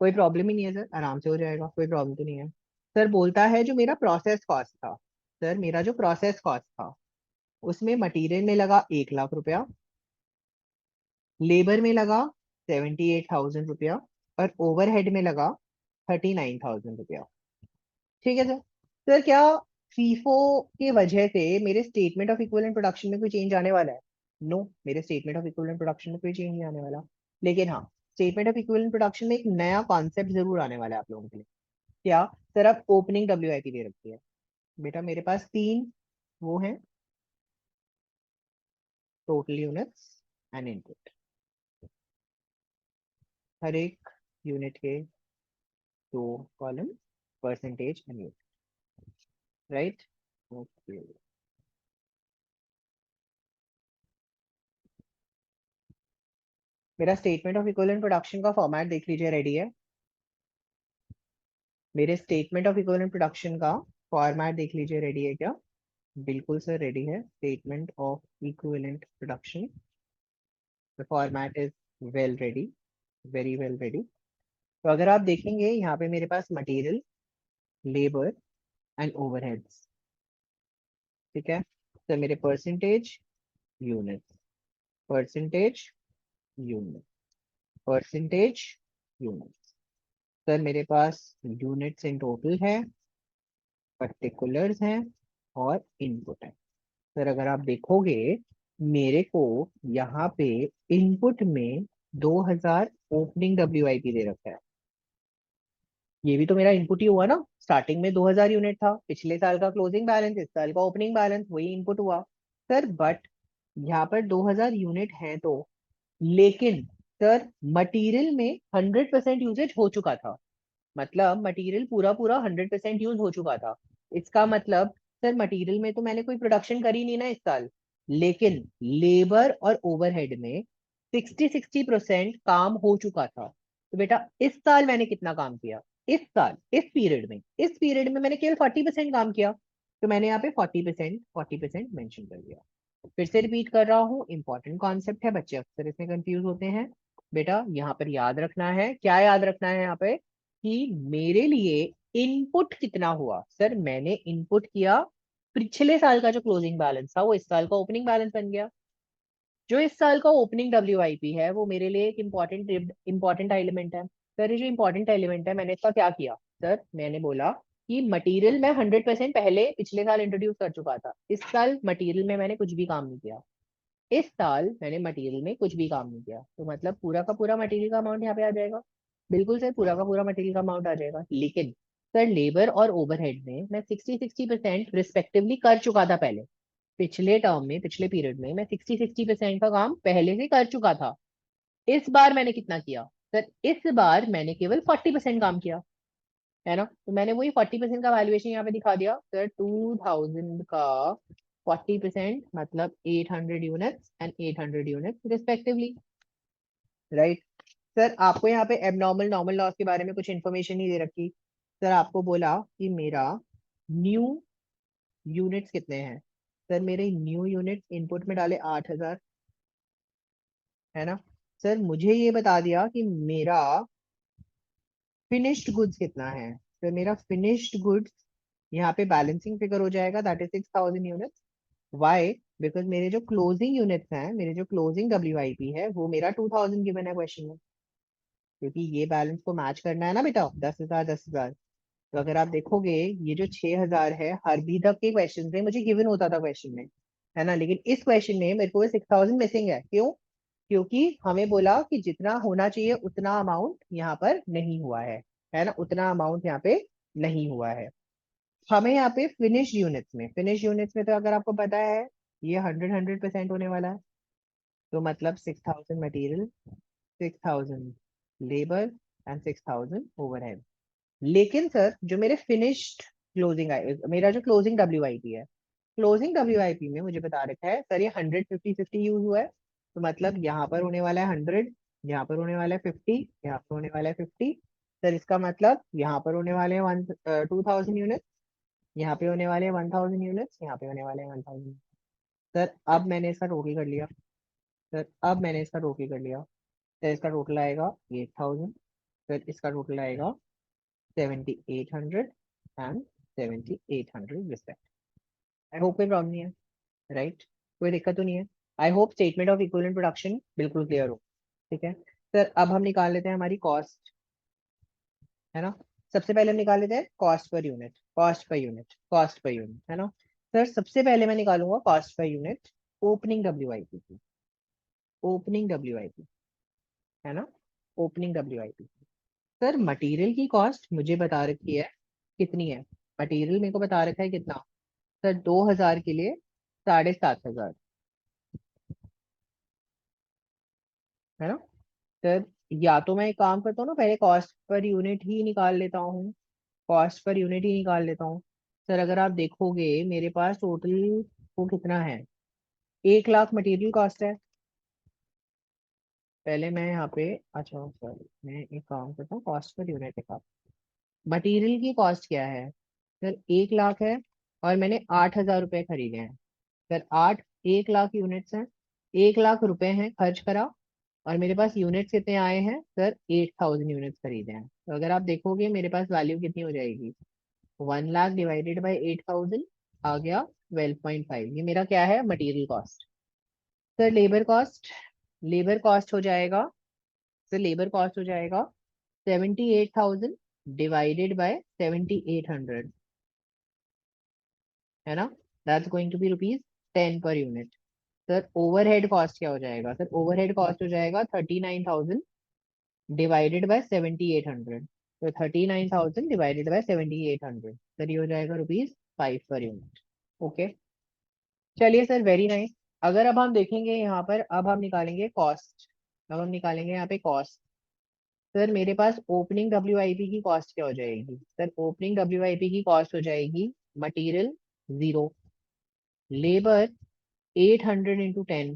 कोई प्रॉब्लम ही नहीं है सर, आराम से हो जाएगा, कोई प्रॉब्लम तो नहीं है। सर बोलता है जो मेरा प्रोसेस कॉस्ट था, सर मेरा जो प्रोसेस कॉस्ट था उसमें मटेरियल में लगा 1 लाख रुपया, लेबर में लगा 78,000 रुपया, और ओवरहेड में लगा 39,000 रुपया। ठीक है सर। सर क्या फीफो के वजह से मेरे स्टेटमेंट ऑफ इक्विवेलेंट प्रोडक्शन में कोई चेंज आने वाला है। नो, मेरे स्टेटमेंट ऑफ इक्विवेलेंट प्रोडक्शन में कोई चेंज नहीं आने वाला। लेकिन हाँ, स्टेटमेंट ऑफ इक्विवेलेंट प्रोडक्शन में एक नया कॉन्सेप्ट जरूर आने वाला है आप लोगों के लिए। क्या सर, अब ओपनिंग WIP दे रखी है। बेटा मेरे पास तीन वो हैं, टोटल यूनिट्स एंड इनपुट, हर एक यूनिट के दो column, percentage and unit, right. Okay, मेरा स्टेटमेंट ऑफ इक्विवेलेंट प्रोडक्शन का फॉर्मेट देख लीजिए, रेडी है। मेरे स्टेटमेंट ऑफ इक्विवेलेंट प्रोडक्शन का फॉर्मेट देख लीजिए, रेडी है क्या। बिल्कुल सर रेडी है, statement of equivalent production, the format is well ready, very well ready. तो अगर आप देखेंगे यहाँ पे मेरे पास मटेरियल, लेबर एंड ओवरहेड्स। ठीक है, तो मेरे percentage, unit, percentage, unit, percentage, unit. Sir मेरे पास यूनिट्स इन टोटल है, पर्टिकुलर्स हैं, और इनपुट है। सर अगर आप देखोगे मेरे को यहाँ पे इनपुट में 2,000 ओपनिंग WIP दे रखा है, ये भी तो मेरा इनपुट ही हुआ ना। स्टार्टिंग में 2000 यूनिट था, पिछले साल का क्लोजिंग बैलेंस, इस साल का ओपनिंग बैलेंस, वही इनपुट हुआ। सर बट यहाँ पर 2000 यूनिट है तो, लेकिन सर मटेरियल में 100% यूजेज हो चुका था। मतलब मटेरियल पूरा पूरा 100% यूज हो चुका था। इसका मतलब सर मटेरियल में तो मैंने कोई प्रोडक्शन करी नहीं ना इस साल, लेकिन लेबर और ओवरहेड में 60% काम हो चुका था। तो बेटा इस साल मैंने कितना काम किया? इस साल इस पीरियड में मैंने केवल 40% काम किया। तो मैंने यहाँ पे 40% मेंशन कर दिया। फिर से रिपीट कर रहा हूँ, इंपॉर्टेंट कॉन्सेप्ट है, बच्चे अक्सर इसमें कंफ्यूज होते हैं। बेटा यहाँ पर याद रखना है, क्या याद रखना है यहाँ पे, कि मेरे लिए इनपुट कितना हुआ। सर मैंने इनपुट किया, पिछले साल का जो क्लोजिंग बैलेंस था वो इस साल का ओपनिंग बैलेंस बन गया। जो इस साल का ओपनिंग WIP है वो मेरे लिए एक इंपॉर्टेंट एलिमेंट है। सर ये जो इंपॉर्टेंट एलिमेंट है, मैंने इसका क्या किया? सर मैंने बोला कि मटेरियल मैं 100% पहले पिछले साल इंट्रोड्यूस कर चुका था, इस साल मटेरियल में मैंने कुछ भी काम नहीं किया। इस साल मैंने मटेरियल में कुछ भी काम नहीं किया, तो मतलब पूरा का पूरा मटेरियल का अमाउंट यहाँ पे आ जाएगा। बिल्कुल सर, पूरा का पूरा मटेरियल का अमाउंट आ जाएगा। लेकिन सर लेबर और ओवरहेड में मैं 60% रिस्पेक्टिवली कर चुका था पहले। पिछले टर्म में, पिछले पीरियड में मैं 60% का काम पहले से कर चुका था। इस बार मैंने कितना किया? सर इस बार मैंने केवल 40% काम किया, है ना। तो मैंने वही 40% का वैल्यूएशन यहाँ पे दिखा दिया। सर 2000 का 40% मतलब 800 units and 800 units respectively, right. Sir आपको यहाँ पे एबनॉर्मल नॉर्मल लॉस के बारे में कुछ इन्फॉर्मेशन नहीं दे रखी। सर आपको बोला कि मेरा न्यू यूनिट्स कितने हैं। सर मेरे न्यू यूनिट्स इनपुट में डाले 8000, है ना। सर मुझे ये बता दिया कि मेरा फिनिश्ड गुड्स कितना है। सर मेरा फिनिश्ड गुड्स यहाँ पे बैलेंसिंग फिगर हो जाएगा, that is 6000 units. Why? Because मेरे जो क्लोजिंग यूनिट्स हैं, मेरे जो क्लोजिंग WIP है वो मेरा 2000 गिवन है क्वेश्चन में, क्योंकि ये बैलेंस को मैच करना है ना बेटा, 10,000 10,000। तो अगर आप देखोगे, ये जो 6000 है हर भी तक के क्वेश्चन में मुझे गिवन होता था क्वेश्चन में, है ना। लेकिन इस क्वेश्चन में मेरे को 6000 मिसिंग है, क्यों? क्योंकि हमें बोला कि जितना होना चाहिए उतना अमाउंट यहाँ पर नहीं हुआ है ना, उतना अमाउंट यहाँ पे नहीं हुआ है। हमें यहाँ पे फिनिश यूनिट्स में तो अगर आपको पता है ये 100% होने वाला है। तो मतलब 6000 मटेरियल, 6000 लेबर एंड 6000 ओवरहेड। लेकिन सर जो मेरे फिनिश्ड क्लोजिंग आई, मेरा जो क्लोजिंग WIP है, क्लोजिंग WIP में मुझे बता रखा है सर ये 100 50 50 यूज हुआ है। तो मतलब यहाँ पर होने वाला है 100, यहाँ पर होने वाला है 50, यहाँ पर होने वाला है 50। सर इसका मतलब यहाँ पर होने वाले हैं 2000 यूनिट, यहाँ पे होने वाले हैं 1000 यूनिट्स, यहाँ पे होने वाले हैं 1000। सर अब मैंने इसका टोटल कर लिया, सर अब मैंने इसका टोटल कर लिया। सर इसका टोटल आएगा 8000, फिर इसका टोटल आएगा 7800 एंड 7800 रिस्पेक्ट। आई होप कोई प्रॉब्लम नहीं है, राइट, कोई दिक्कत तो नहीं है। I hope statement of equivalent production बिल्कुल क्लियर हो। ठीक है सर, अब हम निकाल लेते हैं हमारी कॉस्ट, है ना। सबसे पहले हम निकाल लेते हैं कॉस्ट पर यूनिट, है ना। सर सबसे पहले मैं निकालूंगा cost per unit opening WIP की, ओपनिंग WIP, है ना, ओपनिंग WIP। सर मटेरियल की कॉस्ट मुझे बता रखी है कितनी है, मटेरियल मेरे को बता रखा है कितना। सर 2000 के लिए 7500, है ना। सर या तो मैं एक काम करता हूँ ना, पहले कॉस्ट पर यूनिट ही निकाल लेता हूँ, कॉस्ट पर यूनिट ही निकाल लेता हूँ। सर अगर आप देखोगे मेरे पास टोटल वो कितना है, 1 लाख मटेरियल कॉस्ट है। पहले मैं यहाँ पे, अच्छा सर मैं एक काम करता हूँ, कॉस्ट पर यूनिट निकाल, मटेरियल की कॉस्ट क्या है। सर 1 लाख है और मैंने 8000 रुपये खरीदे हैं। सर 1 लाख यूनिट्स हैं, 1 लाख रुपए हैं खर्च करा, और मेरे पास यूनिट्स कितने आए हैं सर, 8000 यूनिट्स खरीदे हैं। तो अगर आप देखोगे मेरे पास वैल्यू कितनी हो जाएगी, 1 लाख डिवाइडेड बाई 8000 आ गया 12.5। ये मेरा क्या है, material cost. Sir labour cost हो जाएगा, सर लेबर कॉस्ट हो जाएगा 78,000 डिवाइडेड बाय 7800, है ना, that's going to be rupees 10 per unit. Sir overhead cost क्या हो जाएगा, सर ओवरहेड कॉस्ट हो जाएगा 39,000 डिवाइडेड बाय 7800। तो 39,000 डिवाइडेड बाय 7,800, सर ये हो जाएगा ₹5 पर यूनिट। ओके, चलिए सर, वेरी नाइस। अगर अब हम देखेंगे यहाँ पर, अब हम निकालेंगे कॉस्ट। अब हम निकालेंगे यहाँ पे कॉस्ट। सर मेरे पास ओपनिंग WIP की कॉस्ट क्या हो जाएगी? सर ओपनिंग WIP की कॉस्ट हो जाएगी material 0, labour 800 into 10,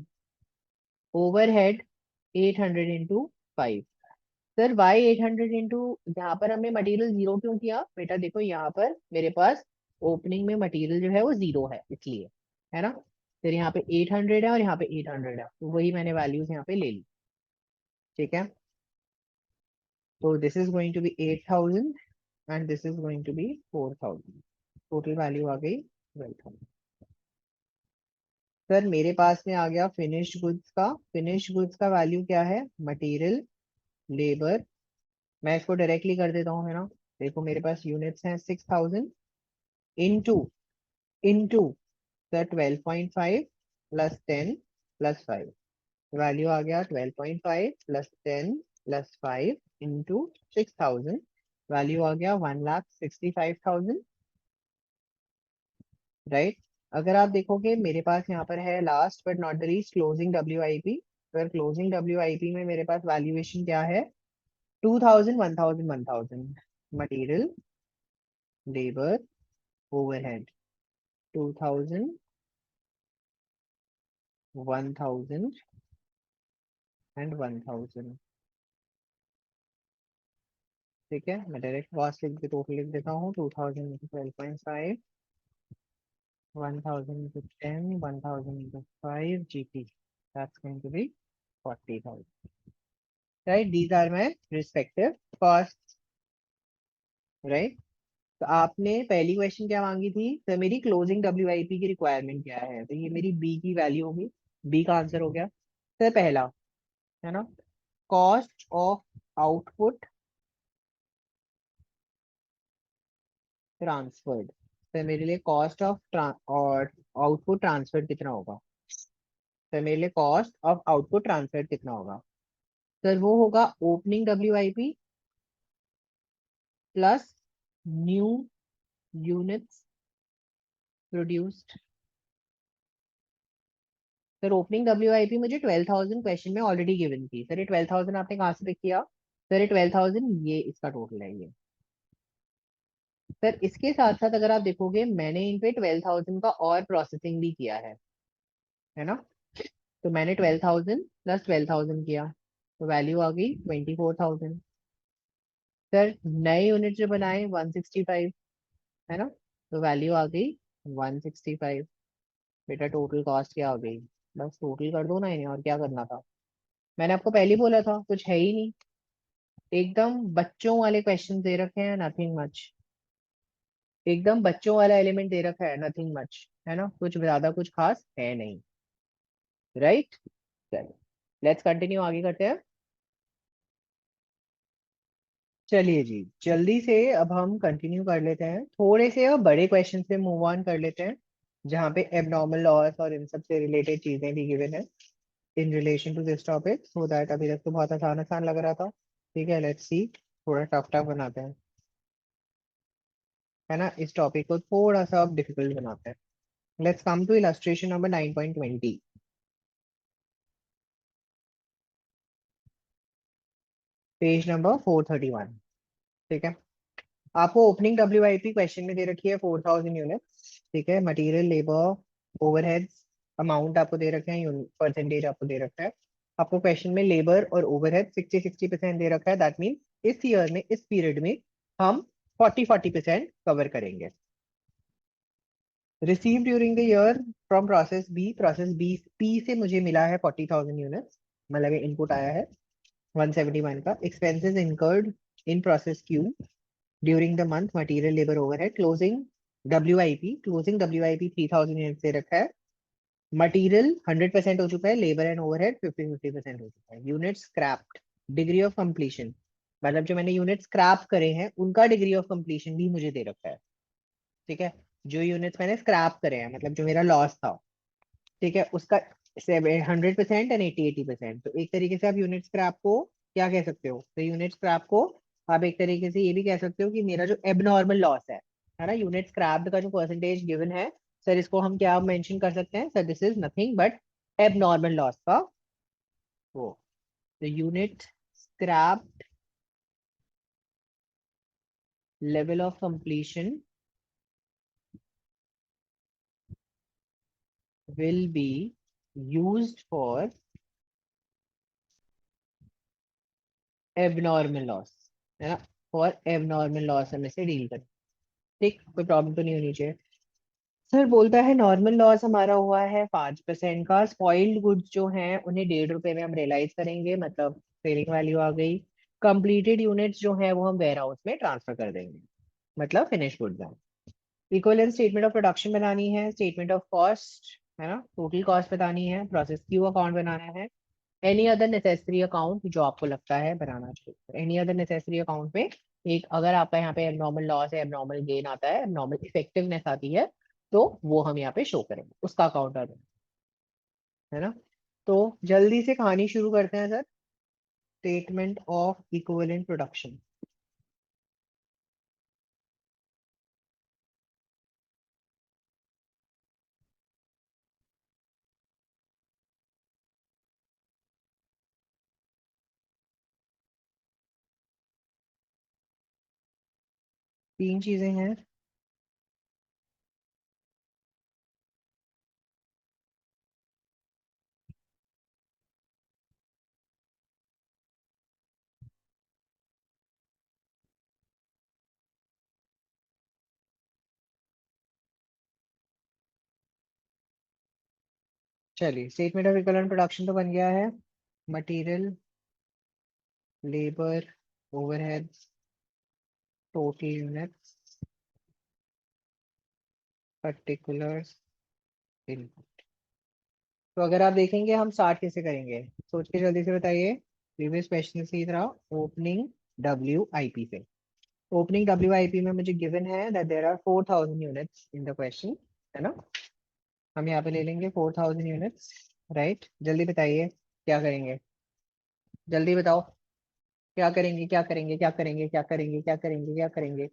overhead 800 into 5। Sir why 800 into, यहाँ पर हमने मटेरियल 0 क्यों किया बेटा? देखो यहाँ पर मेरे पास ओपनिंग में मटेरियल जो है वो 0 है, इसलिए, है ना। फिर यहाँ पे 800 है और यहाँ पे 800 है, तो वही मैंने वैल्यूज यहाँ पे ले ली। ठीक है, तो this is going to be 8,000 and this is going to be 4,000। Total value आ गई 12,000। सर मेरे पास में आ गया फिनिश्ड गुड्स का। फिनिश्ड गुड्स का वैल्यू क्या है? Material, labour. मैं इसको डायरेक्टली कर देता हूँ, है ना। देखो मेरे पास यूनिट्स हैं 6,000 into into sir 12.5 plus 10 plus 5। Value आ गया 12.5 प्लस 10 प्लस 5 इंटू 6,000। वैल्यू आ गया 1,65,000, राइट। अगर आप देखोगे मेरे पास यहाँ पर है last but not the least closing WIP। अगर क्लोजिंग WIP में मेरे पास वैल्यूएशन क्या है? 2,000, 1,000, 1,000। Material, labour, overhead 2,000, 1,000 and 1,000। ठीक है, मैं डायरेक्ट कॉस्ट लिख के टोटल लिख देता हूँ। 2,000 into 12.5, 1,000 into 10, 1,000 into 5 GP, that's going to be 40,000, right? These are my respective costs, right? तो आपने पहली क्वेश्चन क्या मांगी थी? तो मेरी क्लोजिंग WIP की रिक्वायरमेंट क्या है? तो ये मेरी बी की वैल्यू होगी। बी का आंसर हो गया सर पहला, है ना। Cost of output transferred. तो मेरे लिए कॉस्ट ऑफ और आउटपुट ट्रांसफर कितना होगा? तो मेरे लिए कॉस्ट ऑफ आउटपुट ट्रांसफर कितना होगा? सर वो होगा opening WIP plus new units produced. Sir opening WIP मुझे 12,000 क्वेश्चन में ऑलरेडी गिवन थी। सर ये 12,000 आपने कहाँ से पिक किया? सर ये 12,000 ये इसका टोटल है ये। सर इसके साथ साथ अगर आप देखोगे मैंने इन पे 12,000 का और प्रोसेसिंग भी किया है ना। तो मैंने 12,000 प्लस 12,000 किया, तो वैल्यू आ गई 24,000। सर नए यूनिट जो बनाए 165, है ना, तो वैल्यू आ गई 165। बेटा टोटल कॉस्ट क्या हो गई? बस टोटल कर दो ना इन्हें, और क्या करना था? मैंने आपको पहले ही बोला था कुछ है ही नहीं, एकदम बच्चों वाले क्वेश्चन दे रखे हैं, नथिंग मच। एकदम बच्चों वाला एलिमेंट दे रखा है, नथिंग मच, है ना, कुछ ज्यादा कुछ खास है नहीं, राइट। चलो लेट्स कंटिन्यू, आगे करते हैं। चलिए जी, जल्दी से अब हम कंटिन्यू कर लेते हैं, थोड़े से अब बड़े क्वेश्चन से मूव ऑन कर लेते हैं, जहाँ पे एबनॉर्मल लॉस और इन सब से रिलेटेड चीजें भी गिवन है in relation to this topic, so that अभी तक तो बहुत आसान आसान लग रहा था। ठीक है, लेट्स सी, थोड़ा टफ टफ बनाते हैं, है ना, इस टॉपिक को थोड़ा सा अब डिफिकल्ट बनाते हैं। Let's come to illustration number 9.20, page number 431। ठीक है, आपको ओपनिंग WIP क्वेश्चन में दे रखी है 4,000 यूनिट्स। ठीक है, मटेरियल, लेबर, ओवरहेड्स, अमाउंट आपको दे रखे हैं, परसेंटेज आपको दे रखा है। आपको क्वेश्चन में लेबर और ओवरहेड 60-60% दे रखा है, दैट मीन इस ईयर में, इस पीरियड में हम 40-40% कवर करेंगे। Receive during the year from process B. Process B P से मुझे मिला है 40,000 यूनिट्स, मतलब इनपुट आया है 171 का। Expenses incurred in process Q during the month, material, labour, overhead. Closing WIP 3,000 unit से रखा है। मटेरियल 100% हो चुका है, लेबर एंड ओवरहेड 50-50% हो चुका है। Unit scraped, degree of completion, मतलब जो मैंने यूनिट स्क्रैप करे हैं उनका डिग्री ऑफ कंप्लीशन भी मुझे दे रखा है। ठीक है, जो यूनिट्स मैंने स्क्रैप करे हैं, मतलब जो मेरा लॉस था, ठीक है, उसका 100% एंड 80-80%। तो एक तरीके से आप यूनिट स्क्रैप को क्या कह सकते हो? तो यूनिट स्क्रैप को आप एक तरीके से ये भी कह सकते हो कि मेरा जो एबनॉर्मल लॉस है ना, यूनिट स्क्रैप्ड का जो परसेंटेज गिवन है, सर इसको हम क्या मेंशन कर सकते हैं, sir this is nothing but abnormal loss का वो, the unit scraped level of completion will be used for abnormal loss, है ना, फॉर एबनॉर्मल लॉस हम इसे डील करें। ठीक, कोई प्रॉब्लम तो नहीं होनी चाहिए। सर बोलता है नॉर्मल लॉस हमारा हुआ है 5% का, स्पॉइल्ड गुड्स जो हैं उन्हें 1.5 रुपए में हम रियलाइज करेंगे, मतलब सेलिंग वैल्यू आ गई। कंप्लीटेड यूनिट्स जो है वो हम वेयर हाउस में ट्रांसफर कर देंगे, मतलब फिनिश गुड्स हैं। इक्विवेलेंट स्टेटमेंट ऑफ प्रोडक्शन बनानी है, स्टेटमेंट ऑफ कॉस्ट, है ना, टोटल कॉस्ट बतानी है, प्रोसेस क्यू अकाउंट बनाना है, एनी अदर नेसेसरी अकाउंट जो आपको लगता है बनाना चाहिए। एनी अदर नेसेसरी अकाउंट में एक, अगर आपका यहाँ पे एबनॉर्मल लॉस है, एबनॉर्मल गेन आता है, एबनॉर्मल इफेक्टिवनेस आती है, तो वो हम यहाँ पे शो करेंगे, उसका अकाउंट है ना। तो जल्दी से कहानी शुरू करते हैं sir. Statement of equivalent production. 3 चीजें हैं। चलिए, स्टेटमेंट ऑफ इक्विवेलेंट प्रोडक्शन तो बन गया है। Material, labour, overheads, total units, particulars, input. तो अगर आप देखेंगे हम स्टार्ट कैसे करेंगे, सोच के जल्दी से बताइए। प्रीवियस क्वेश्चन से ही तरह ओपनिंग WIP से। ओपनिंग WIP में मुझे गिवन है that there are 4000 units in the question, है ना। हम यहाँ पे ले लेंगे 4000 यूनिट्स, राइट। जल्दी बताइए क्या करेंगे, जल्दी बताओ। क्या करेंगे, क्या करेंगे, क्या करेंगे, क्या करेंगे, क्या करेंगे, क्या करेंगे।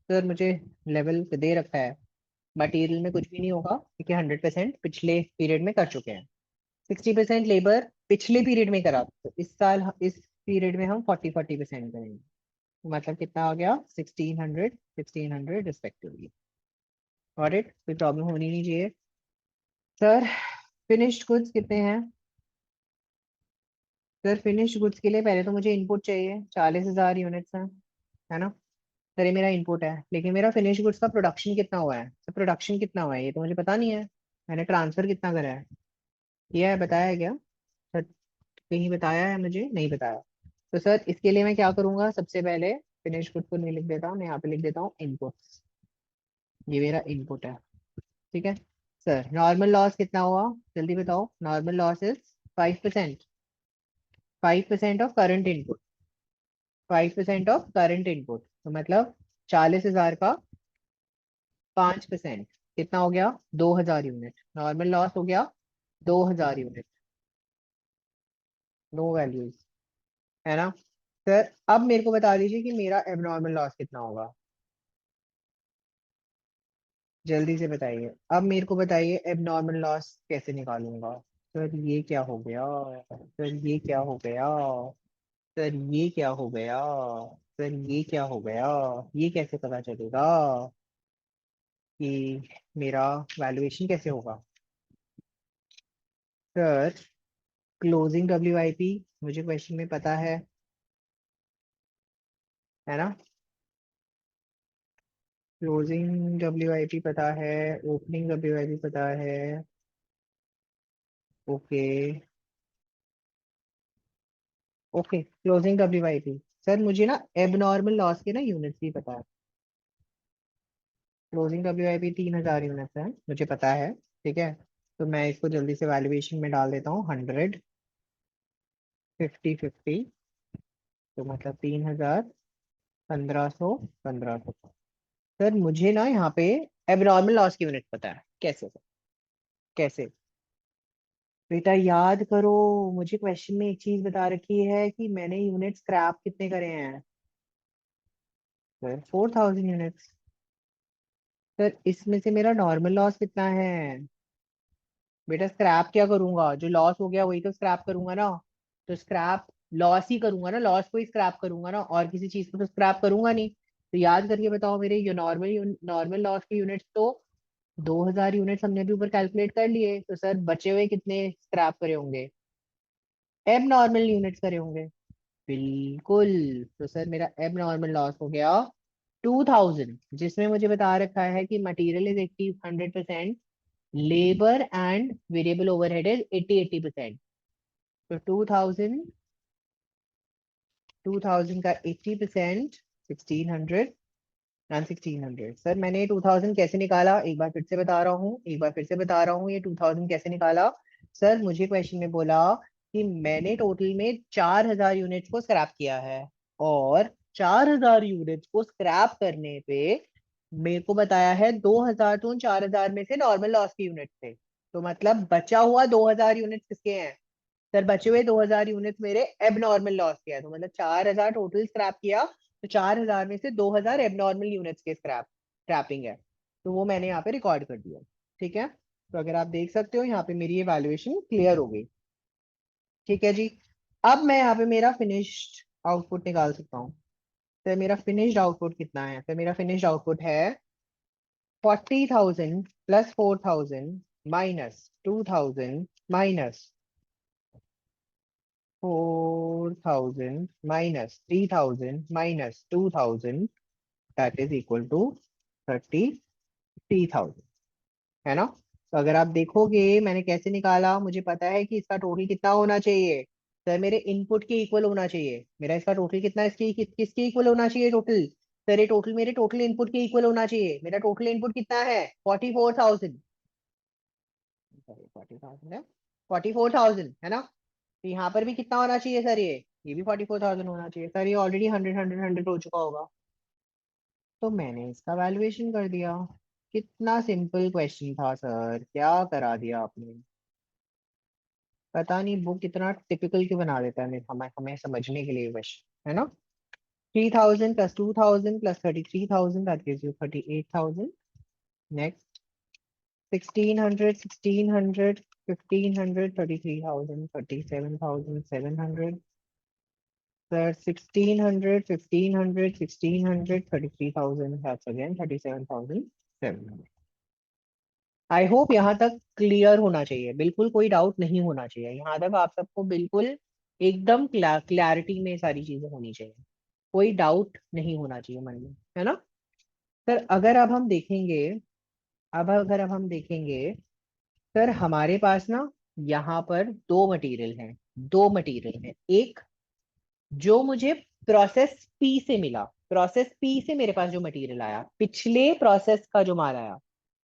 सर मुझे लेवल पे दे रखा है, मटेरियल में कुछ भी नहीं होगा क्योंकि 100% पिछले पीरियड में कर चुके हैं। 60% लेबर पिछले पीरियड में करा, तो इस साल इस पीरियड में हम 40-40% करेंगे। मतलब कितना आ गया, 1600 रिस्पेक्टिवली। गॉट इट, कोई प्रॉब्लम होनी नहीं चाहिए। सर फिनिश्ड गुड्स कितने हैं। सर फिनिश्ड गुड्स के लिए पहले तो मुझे इनपुट चाहिए, 40,000 यूनिट्स हैं, है ना। सर ये मेरा इनपुट है, लेकिन मेरा फिनिश गुड्स का प्रोडक्शन कितना हुआ है, सर प्रोडक्शन कितना हुआ है ये तो मुझे पता नहीं है। मैंने ट्रांसफर कितना करा है, किया है, बताया है क्या सर, कहीं बताया है मुझे, नहीं बताया। तो सर इसके लिए मैं क्या करूंगा, सबसे पहले फिनिश गुड को नहीं लिख देता हूँ मैं, यहाँ पे लिख देता हूँ इनपुट। ये मेरा इनपुट है, ठीक है। सर नॉर्मल लॉस कितना हुआ, जल्दी बताओ। Normal loss is 5%। 5% of current input, 5% of current input, तो मतलब 40,000 का 5% कितना हो गया, 2,000 यूनिट। नॉर्मल लॉस हो गया 2,000 यूनिट, नो वैल्यूज, है ना। सर अब मेरे को बता दीजिए कि मेरा एबनॉर्मल लॉस कितना होगा, जल्दी से बताइए। अब मेरे को बताइए एबनॉर्मल लॉस कैसे निकालूंगा। सर ये क्या हो गया, सर ये क्या हो गया, सर ये क्या हो गया, सर ये क्या हो गया, ये कैसे पता चलेगा कि मेरा वैल्यूएशन कैसे होगा। सर क्लोजिंग WIP मुझे क्वेश्चन में पता है ना। क्लोजिंग WIP पता है, ओपनिंग WIP पता है, okay. Okay closing WIP। Sir मुझे ना एबनॉर्मल लॉस के ना यूनिट्स भी पता है। क्लोजिंग WIP 3,000 यूनिट्स है, मुझे पता है, ठीक है। तो मैं इसको जल्दी से वैल्यूएशन में डाल देता हूँ, 100, 50-50, तो मतलब 3,000, 1,500, 1,500। सर मुझे ना यहाँ पे एबनॉर्मल लॉस की यूनिट पता है, कैसे सर, कैसे। बेटा याद करो, मुझे क्वेश्चन में एक चीज बता रखी है कि मैंने यूनिट स्क्रैप कितने करे हैं। Sir 4000 units. सर इसमें से मेरा नॉर्मल लॉस कितना है? बेटा स्क्रैप क्या करूंगा? जो लॉस हो गया वही तो स्क्रैप करूंगा ना। तो स्क्रैप लॉस ही करूंगा ना, लॉस को ही स्क्रैप करूंगा ना, और किसी चीज को तो स्क्रैप करूंगा नहीं। तो याद करके बताओ, मेरे ये नॉर्मल नॉर्मल लॉस के यूनिट्स तो 2000 यूनिट्स हमने भी ऊपर कैलकुलेट कर लिए, तो सर बचे हुए कितने स्क्रैप करे होंगे? एब नॉर्मल यूनिट्स करे होंगे। बिल्कुल। तो सर मेरा एब नॉर्मल लॉस हो गया 2000, जिसमें मुझे बता रखा है कि material is 100%, labour and variable overhead is 80%। तो 2000 का 80%, 1600 एंड 1600। सर मैंने 2000 कैसे निकाला, एक बार फिर से बता रहा हूँ, एक बार फिर से बता रहा हूँ, ये 2000 कैसे निकाला। सर मुझे क्वेश्चन में बोला कि मैंने टोटल में 4000 यूनिट्स को स्क्रैप किया है, और 4000 यूनिट्स को स्क्रैप करने पे मेरे को बताया है 2000, तो उन 4000 में से नॉर्मल लॉस के यूनिट थे। तो मतलब बचा हुआ 2000 यूनिट्स किसके हैं? सर बचे हुए 2000 यूनिट्स मेरे एबनॉर्मल लॉस के हैं। तो मतलब 4000 टोटल स्क्रैप किया, तो 4000 में से 2000 एबनॉर्मल यूनिट्स के स्क्रैपिंग है। तो वो मैंने यहाँ पे रिकॉर्ड कर दिया। ठीक है, तो अगर आप देख सकते हो यहाँ पे मेरी ये वैल्यूएशन क्लियर हो गई। ठीक है जी। अब मैं यहाँ पे मेरा फिनिश्ड आउटपुट निकाल सकता हूँ। तो मेरा फिनिश्ड आउटपुट कितना है? तो मेरा फिनिश्ड आउटपुट है 40,000 plus 4000 minus 2000 minus 4000 minus 3000 minus 2000, that is equal to 33,000, है ना? तो अगर आप देखोगे मैंने कैसे निकाला, मुझे पता है कि इसका टोटल कितना होना चाहिए। सर मेरे इनपुट के इक्वल होना चाहिए। मेरा इसका टोटल कितना, किसके इक्वल होना चाहिए टोटल? सर ये टोटल मेरे टोटल इनपुट के इक्वल होना चाहिए। मेरा टोटल इनपुट कितना है? 44,000। सॉरी 40,000 है, 44,000 है ना? तो यहाँ पर भी कितना होना चाहिए सर? ये भी 44,000 होना चाहिए। सर ये ऑलरेडी 100 100 100 हो चुका होगा। तो मैंने इसका वैल्यूएशन कर दिया। कितना सिंपल क्वेश्चन था सर, क्या करा दिया आपने। पता नहीं बुक कितना टिपिकल क्यों बना देता है, हमें हमें समझने के लिए क्वेश्चन, है ना? 3000 plus 2000 plus 33,000, that gives you 38,000। Next 1600, 1600, 1500, 33,000, 37,700। Sir, 1600, 1500, 1600, 33,000, that's again 37,700। I hope यहाँ तक क्लियर होना चाहिए, बिल्कुल कोई डाउट नहीं होना चाहिए यहाँ तक। आप सबको बिल्कुल एकदम क्लैरिटी में सारी चीजें होनी चाहिए, कोई डाउट नहीं होना चाहिए मन में, है ना? सर अगर अब हम देखेंगे, अब हम देखेंगे, सर हमारे पास ना यहाँ पर दो मटेरियल हैं। एक जो मुझे प्रोसेस पी से मिला, प्रोसेस पी से मेरे पास जो मटेरियल आया, पिछले प्रोसेस का जो माल आया।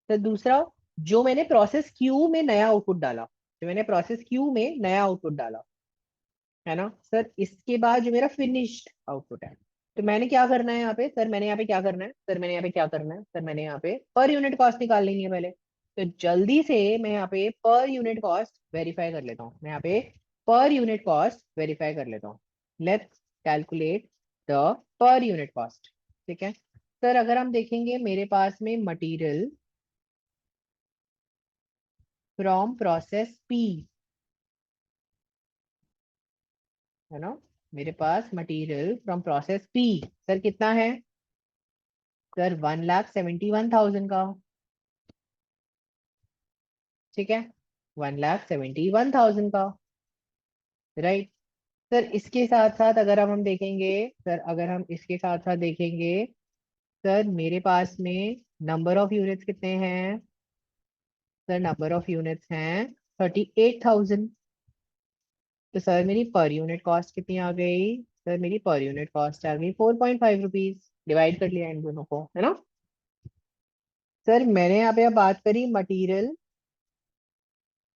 तो दूसरा जो मैंने प्रोसेस क्यू में नया आउटपुट डाला, जो मैंने प्रोसेस क्यू में नया आउटपुट डाला, है ना सर? इसके बाद जो मेरा फिनिश्ड आउटपुट है। तो मैंने क्या करना है यहाँ पे? सर मैंने यहाँ पे क्या करना है? सर मैंने यहाँ पे क्या करना है? सर मैंने यहाँ पे पर यूनिट कॉस्ट निकाल लेनी है पहले। तो जल्दी से मैं यहाँ पे पर यूनिट कॉस्ट वेरीफाई कर लेता हूँ। मैं यहाँ पे पर यूनिट कॉस्ट वेरीफाई कर लेता हूँ। Let's calculate the per unit cost. ठीक है सर, अगर हम देखेंगे मेरे पास में मटेरियल फ्रॉम प्रोसेस पी, है ना? मेरे पास material from process P sir कितना है? सर 1,71,000 का। ठीक है, 1,71,000 का, राइट? सर इसके साथ साथ अगर हम देखेंगे, सर अगर हम इसके साथ साथ देखेंगे, सर मेरे पास में नंबर ऑफ यूनिट्स कितने हैं? सर नंबर ऑफ यूनिट्स हैं 38,000। तो सर मेरी पर यूनिट कॉस्ट कितनी आ गई? सर मेरी पर यूनिट कॉस्ट आ गई 4.5 रुपीज। डिवाइड कर लिया इन दोनों को, है ना? सर मैंने यहाँ पे अब बात करी material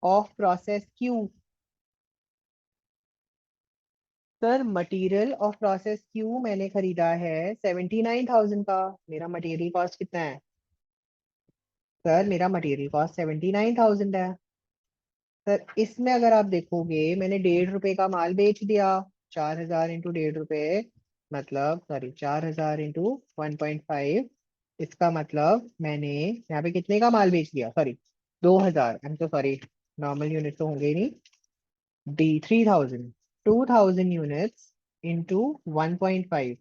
of process Q. Sir material of process Q मैंने खरीदा है 79,000 का। मेरा मटेरियल कॉस्ट कितना है? सर मेरा मटेरियल कॉस्ट 79,000 है। सर इसमें अगर आप देखोगे मैंने 1.5 रुपए का माल बेच दिया, 4,000 इंटू 1.5 रुपए, मतलब सॉरी 4,000 इंटू 1.5, इसका मतलब मैंने यहाँ पे कितने का माल बेच दिया, सॉरी 2,000, आई एम तो सॉरी, नॉर्मल यूनिट तो होंगे ही नहीं, डी 3,000, 2,000 यूनिट्स इंटू 1.5,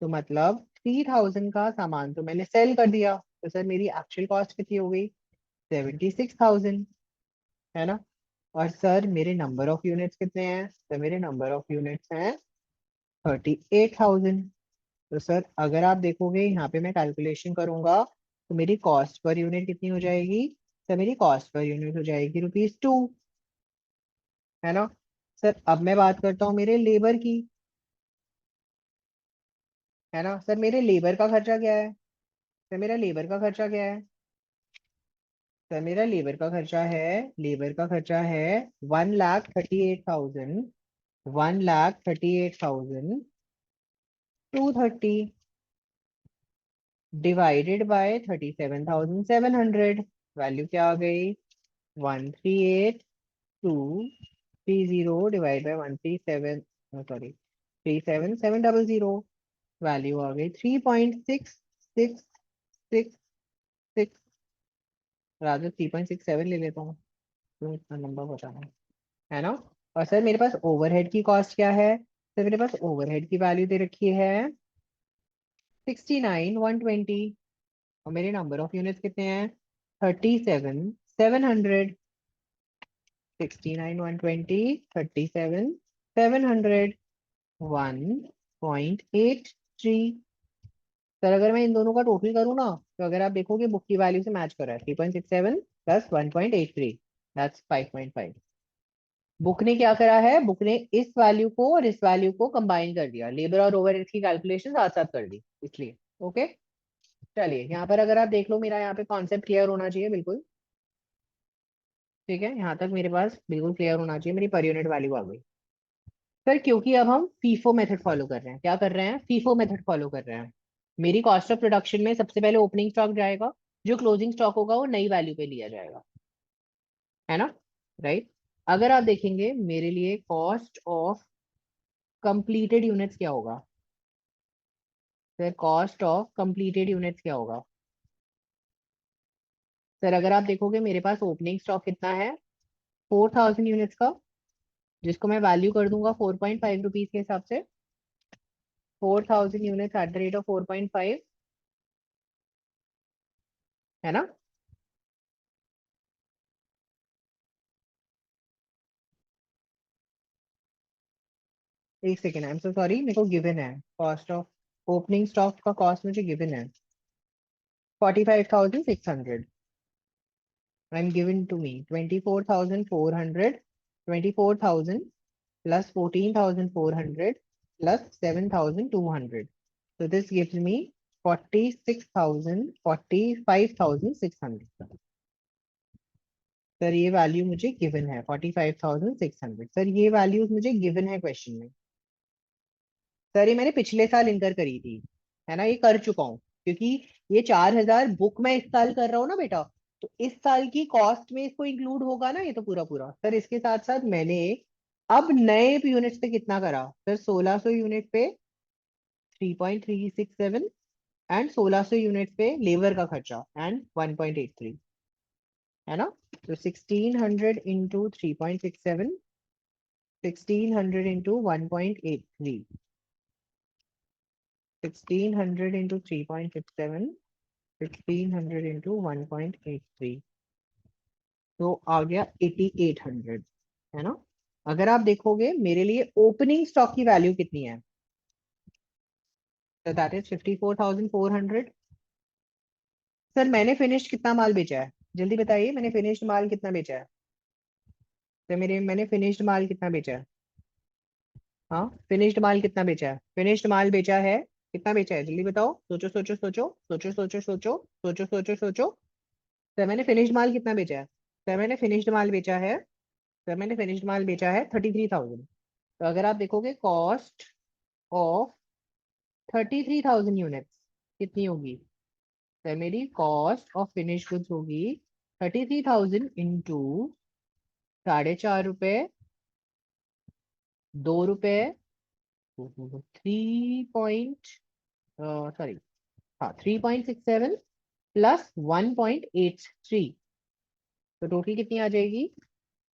तो मतलब 3,000 का सामान तो मैंने सेल कर दिया, तो सर मेरी एक्चुअल कॉस्ट कितनी हो गई, 76,000, है ना। और सर मेरे नंबर ऑफ यूनिट्स कितने हैं, तो मेरे नंबर ऑफ यूनिट्स हैं 38,000। तो सर अगर आप देखोगे यहाँ पे मैं कैलकुलेशन करूंगा तो मेरी कॉस्ट पर यूनिट कितनी हो जाएगी, सर मेरी कॉस्ट पर यूनिट हो जाएगी ₹2, है ना। सर अब मैं बात करता हूँ मेरे लेबर की, है ना। सर मेरे लेबर का खर्चा क्या है, सर मेरा लेबर का खर्चा क्या है, सर मेरा लेबर का खर्चा है 1,38,000, 1,38,230 डिवाइडेड बाय 37,700, वैल्यू क्या आ गई, 138,230 डिवाइड बाय 137, सॉरी 37700, वैल्यू आ गई 3.6666, राजू 3.67 ले लेता हूँ, क्यों इतना लंबा बचाना है ना। और सर मेरे पास ओवरहेड की कॉस्ट क्या है, सर मेरे पास ओवरहेड की वैल्यू दे रखी है 69,120, और मेरे नंबर ऑफ यूनिट्स कितने हैं 37,700, 69,120, 1.83। सर अगर मैं इन दोनों का टोटल करूँ ना, तो अगर आप देखोगे बुक की वैल्यू से मैच कर रहा है, 3.67 प्लस 1.83, दैट्स 5.5। बुक ने क्या करा है, बुक ने इस वैल्यू को और इस वैल्यू को कंबाइन कर दिया, लेबर और ओवरहेड की कैलकुलेशन साथ साथ कर दी इसलिए। ओके, चलिए यहाँ पर अगर आप देख लो, मेरा यहाँ पे कॉन्सेप्ट क्लियर होना चाहिए बिल्कुल, ठीक है, यहाँ तक मेरे पास बिल्कुल क्लियर होना चाहिए, मेरी पर यूनिट वैल्यू आ गई। सर क्योंकि अब हम फीफो मेथड फॉलो कर रहे हैं, क्या कर रहे हैं, फीफो मेथड फॉलो कर रहे हैं। मेरी कॉस्ट ऑफ प्रोडक्शन में सबसे पहले ओपनिंग स्टॉक जाएगा, जो क्लोजिंग स्टॉक होगा वो नई वैल्यू पे लिया जाएगा, है ना, राइट। अगर आप देखेंगे मेरे लिए कॉस्ट ऑफ कंप्लीटेड यूनिट्स क्या होगा, sir cost of completed units क्या होगा, सर अगर आप देखोगे मेरे पास ओपनिंग स्टॉक कितना है 4,000 यूनिट्स का, जिसको मैं वैल्यू कर दूंगा 4.5 रुपीज के हिसाब से, 4,000 units at the rate of 4.5, है ना। एक second, I am so sorry, मेरे को गिवन है कॉस्ट ऑफ ओपनिंग स्टॉक का कॉस्ट मुझे गिवन है 45,600, I am given to me 24,400, 24,000 plus 14,400 plus 7,200. So this gives me 46,000, 45,600। Sir ये वैल्यू मुझे गिवन है 45,600, सर ये वैल्यूज मुझे गिवन है क्वेश्चन में। सर ये मैंने पिछले साल इनकर करी थी, है ना, ये कर चुका हूँ, क्योंकि ये 4,000 बुक मैं इस साल कर रहा हूँ ना बेटा, तो इस साल की कॉस्ट में इसको इंक्लूड होगा ना ये तो पूरा पूरा। सर इसके साथ साथ मैंने अब नए यूनिट्स पे कितना करा, सर 1,600 यूनिट पे 3.367, एंड 1,600 यूनिट पे लेबर का खर्चा एंड 1.83, है ना। तो 1,600 इंटू 3.67, 1,600 इंटू 1.83, 1,600 इंटू 3.67, 1,600 इंटू 1.83, तो आ गया 8,800, है ना। अगर आप देखोगे मेरे लिए ओपनिंग स्टॉक की वैल्यू कितनी है, तो दैट इज 54,400। सर मैंने फिनिश्ड कितना माल बेचा है, जल्दी बताइए, मैंने फिनिश्ड माल कितना बेचा है, तो मैंने फिनिश्ड माल कितना बेचा है, हाँ फिनिश्ड माल कितना बेचा है, फिनिश्ड माल बेचा है, कितना बेचा है, जल्दी बताओ, सोचो सोचो सोचो सोचो सोचो सोचो सोचो सोचो सोचो। सर मैंने फिनिश्ड माल कितना बेचा है, सर मैंने फिनिश्ड माल बेचा है, सर मैंने फिनिश्ड माल बेचा है 33,000। तो अगर आप देखोगे कॉस्ट ऑफ 33,000 यूनिट्स कितनी होगी, सर मेरी कॉस्ट ऑफ फिनिश गुड्स होगी 33,000 इंटू 4.5 रुपए, 2 रुपए, सॉरी, हाँ 3.67 प्लस 1.83, तो टोटल कितनी आ जाएगी?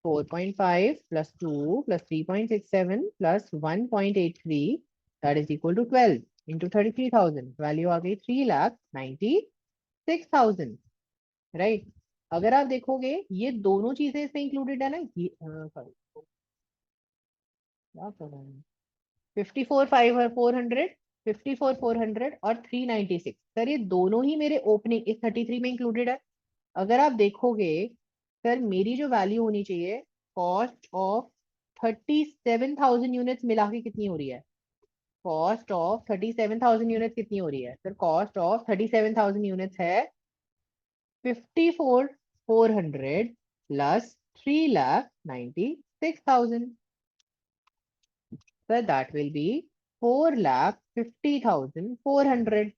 4.5 plus 2 plus 3.67 plus 1.83, that is equal to 12 into 33,000। Value आ गई 3,96,000, राइट। अगर आप देखोगे ये दोनों चीजें इसमें इंक्लूडेड है ना, ये सॉरी क्या कर रहे हैं, 54,400, 54,400 और 396, सर ये दोनों ही मेरे ओपनिंग इस 33 में इंक्लूडेड है। अगर आप देखोगे सर, मेरी जो वैल्यू होनी चाहिए कॉस्ट ऑफ 37,000 यूनिट्स मिला के कितनी हो रही है? कॉस्ट ऑफ 37,000 यूनिट्स कितनी हो रही है सर? कॉस्ट ऑफ 37,000 यूनिट्स है 54,400 plus 3,96,000, sir that will be 4,50,400,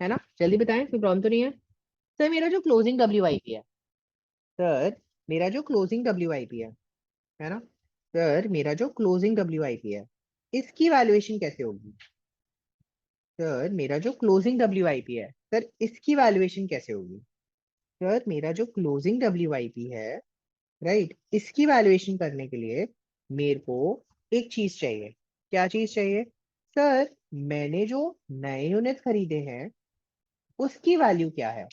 है ना? जल्दी बताएं, कोई प्रॉब्लम तो नहीं है? सर मेरा जो क्लोजिंग डब्ल्यू आई पी है, सर मेरा जो क्लोजिंग डब्ल्यू आई पी है ना, सर मेरा जो क्लोजिंग डब्ल्यू आई पी है, इसकी वैल्यूएशन कैसे होगी? सर मेरा जो क्लोजिंग डब्ल्यू आई पी है, सर इसकी वैल्यूएशन कैसे होगी? सर मेरा जो क्लोजिंग डब्ल्यू आई पी है, राइट, इसकी वैल्यूएशन करने के लिए मेरे को एक चीज चाहिए। क्या चीज चाहिए? सर मैंने जो नए यूनिट खरीदे हैं उसकी वैल्यू क्या है?